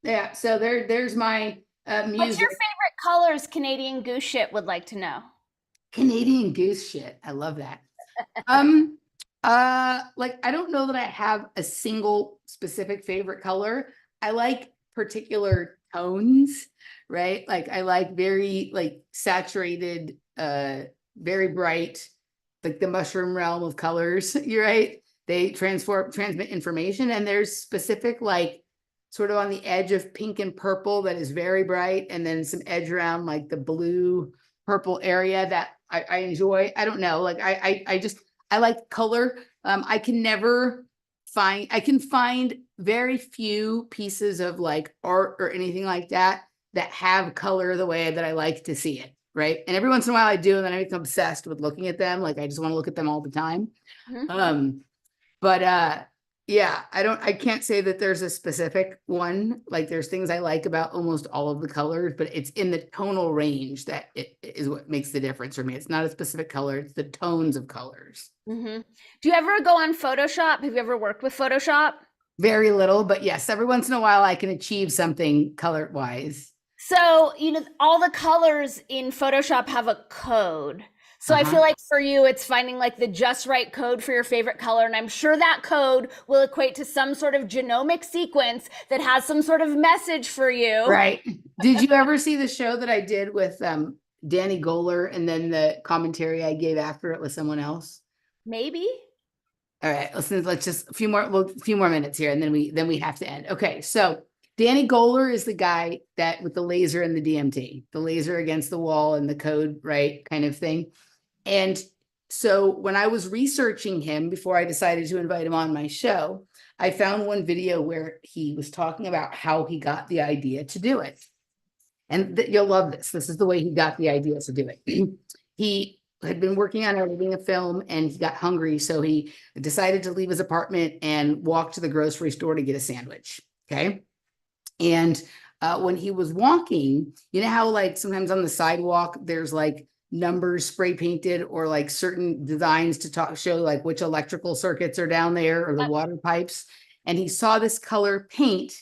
Yeah. So there's my music. What's your favorite colors? Canadian Goose shit would like to know. Canadian Goose shit. I love that. Like, I don't know that I have a single specific favorite color. I like particular tones, right? Like I like very like saturated, very bright, like the mushroom realm of colors. You're right. They transmit information, and there's specific like sort of on the edge of pink and purple that is very bright, and then some edge around like the blue purple area that I enjoy. I don't know, like I like color. I can find very few pieces of like art or anything like that that have color the way that I like to see it, right? And every once in a while I do, and then I become obsessed with looking at them. Like I just want to look at them all the time. Yeah, I can't say that there's a specific one. Like there's things I like about almost all of the colors, but it's in the tonal range that it is what makes the difference for me. It's not a specific color, it's the tones of colors. Do you ever go on Photoshop? Have you ever worked with Photoshop? Very little, but yes, every once in a while I can achieve something color wise. So, you know, all the colors in Photoshop have a code. So I feel like for you, it's finding like the just right code for your favorite color. And I'm sure that code will equate to some sort of genomic sequence that has some sort of message for you. Right. Did you ever see the show that I did with Dani Goler, and then the commentary I gave after it with someone else? Maybe. All right, let's just a few more minutes here, and then we have to end. Okay, so Dani Goler is the guy that with the laser and the DMT, the laser against the wall and the code, right, kind of thing. And so when I was researching him before I decided to invite him on my show, I found one video where he was talking about how he got the idea to do it. And you'll love this. This is the way he got the idea to do it. He had been working on editing a film and he got hungry. So he decided to leave his apartment and walk to the grocery store to get a sandwich. Okay. And when he was walking, you know how like sometimes on the sidewalk, there's like numbers spray painted or like certain designs to show like which electrical circuits are down there or the water pipes. And he saw this color paint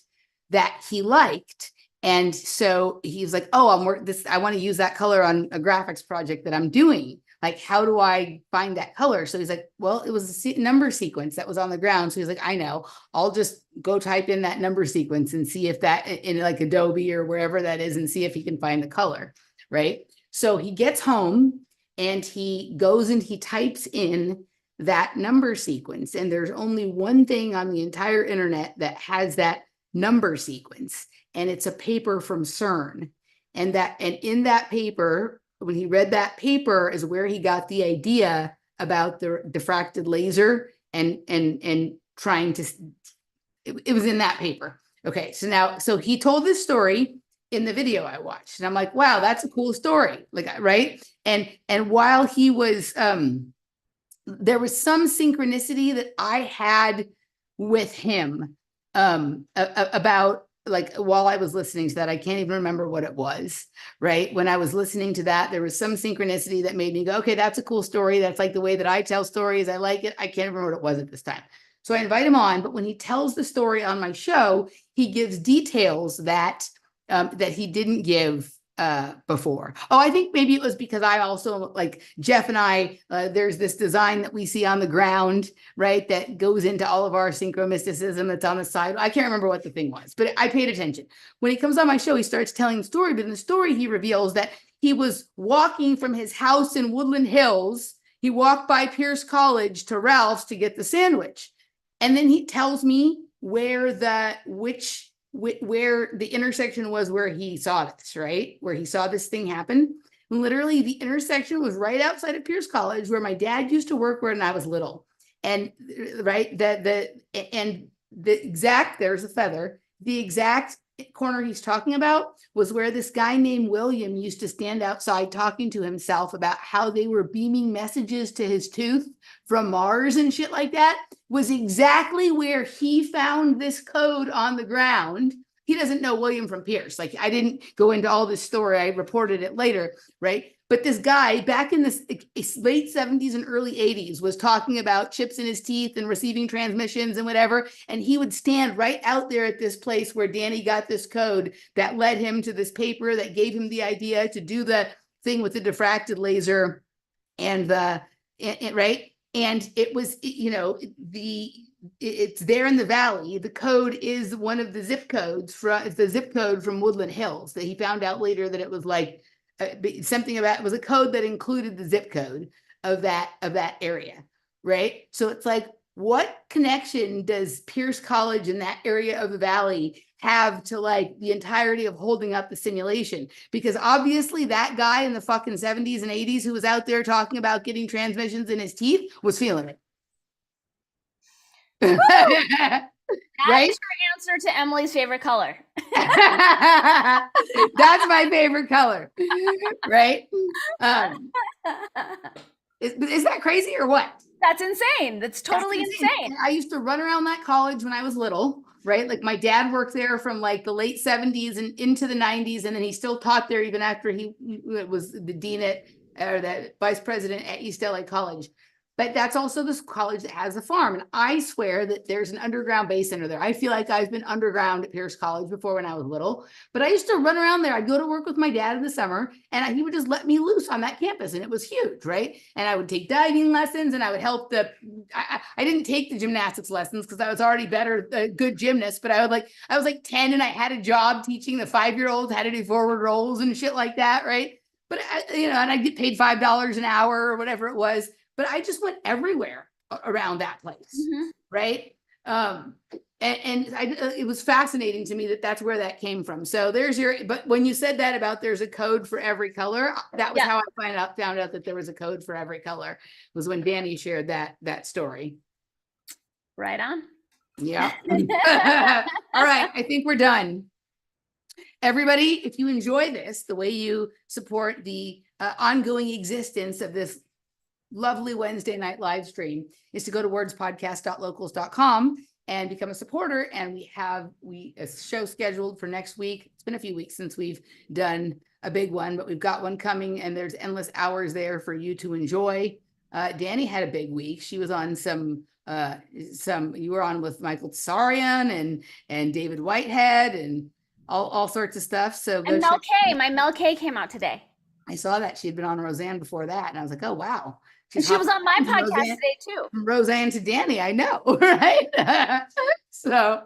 that he liked. And so he was like, oh, I want to use that color on a graphics project that I'm doing. Like, how do I find that color? So he's like, well, it was a number sequence that was on the ground. So he's like, I know, I'll just go type in that number sequence and see if that in like Adobe or wherever that is and see if he can find the color, right? So he gets home and he goes and he types in that number sequence. And there's only one thing on the entire internet that has that number sequence. And it's a paper from CERN. And in that paper, when he read that paper is where he got the idea about the diffracted laser and trying to, it was in that paper. Okay. So he told this story in the video I watched, and I'm like, wow, that's a cool story. Like, right. And while he was, there was some synchronicity that I had with him, about like, while I was listening to that, I can't even remember what it was, right? When I was listening to that, there was some synchronicity that made me go, okay, that's a cool story. That's like the way that I tell stories. I like it. I can't remember what it was at this time. So I invite him on, but when he tells the story on my show, he gives details that he didn't give before. Oh, I think maybe it was because I also, like Jeff and I, there's this design that we see on the ground, right? That goes into all of our synchromysticism that's on the side. I can't remember what the thing was, but I paid attention. When he comes on my show, he starts telling the story, but in the story, he reveals that he was walking from his house in Woodland Hills. He walked by Pierce College to Ralph's to get the sandwich. And then he tells me which where the intersection was where he saw this, right? Where he saw this thing happen. And literally the intersection was right outside of Pierce College where my dad used to work when I was little. And right, there's a feather, the exact corner he's talking about was where this guy named William used to stand outside talking to himself about how they were beaming messages to his tooth from Mars and shit like that, was exactly where he found this code on the ground. He doesn't know William from Pierce. Like, I didn't go into all this story. I reported it later, right? But this guy back in the late 70s and early 80s was talking about chips in his teeth and receiving transmissions and whatever. And he would stand right out there at this place where Dani got this code that led him to this paper that gave him the idea to do the thing with the diffracted laser and right. And it was, it's there in the valley. The code is one of the zip codes it's the zip code from Woodland Hills that he found out later that it was like, something about, it was a code that included the zip code of that area, right? So it's like, what connection does Pierce College in that area of the valley have to like the entirety of holding up the simulation? Because obviously that guy in the fucking 70s and 80s who was out there talking about getting transmissions in his teeth was feeling it. Right? That's your answer to Emily's favorite color. That's my favorite color, right? Is that crazy or what? That's insane. That's totally insane. I used to run around that college when I was little, right? Like my dad worked there from like the late 70s and into the 90s, and then he still taught there even after he was the dean or the vice president at East LA College. But that's also this college that has a farm. And I swear that there's an underground base center there. I feel like I've been underground at Pierce College before when I was little. But I used to run around there. I'd go to work with my dad in the summer, and he would just let me loose on that campus. And it was huge, right? And I would take diving lessons, and I would help I didn't take the gymnastics lessons because I was already good gymnast. But I was like 10, and I had a job teaching the 5-year-olds how to do forward rolls and shit like that, right? But, and I'd get paid $5 an hour or whatever it was. But I just went everywhere around that place, right? It was fascinating to me that that's where that came from. So but when you said that about there's a code for every color, that was how I found out that there was a code for every color, was when Dani shared that story. Right on. Yeah. All right, I think we're done. Everybody, if you enjoy this, the way you support the ongoing existence of this lovely Wednesday night live stream is to go to wordspodcast.locals.com and become a supporter. And we have a show scheduled for next week. It's been a few weeks since we've done a big one, but we've got one coming, and there's endless hours there for you to enjoy. Dani had a big week. She was on you were on with Michael Tsarian and David Whitehead and all sorts of stuff. So and my Mel K came out today. I saw that she'd been on Roseanne before that, and I was like, oh wow. And she was on my podcast today too. From Roseanne to Dani, I know, right? So,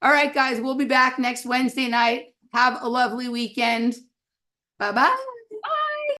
all right, guys, we'll be back next Wednesday night. Have a lovely weekend. Bye-bye. Bye.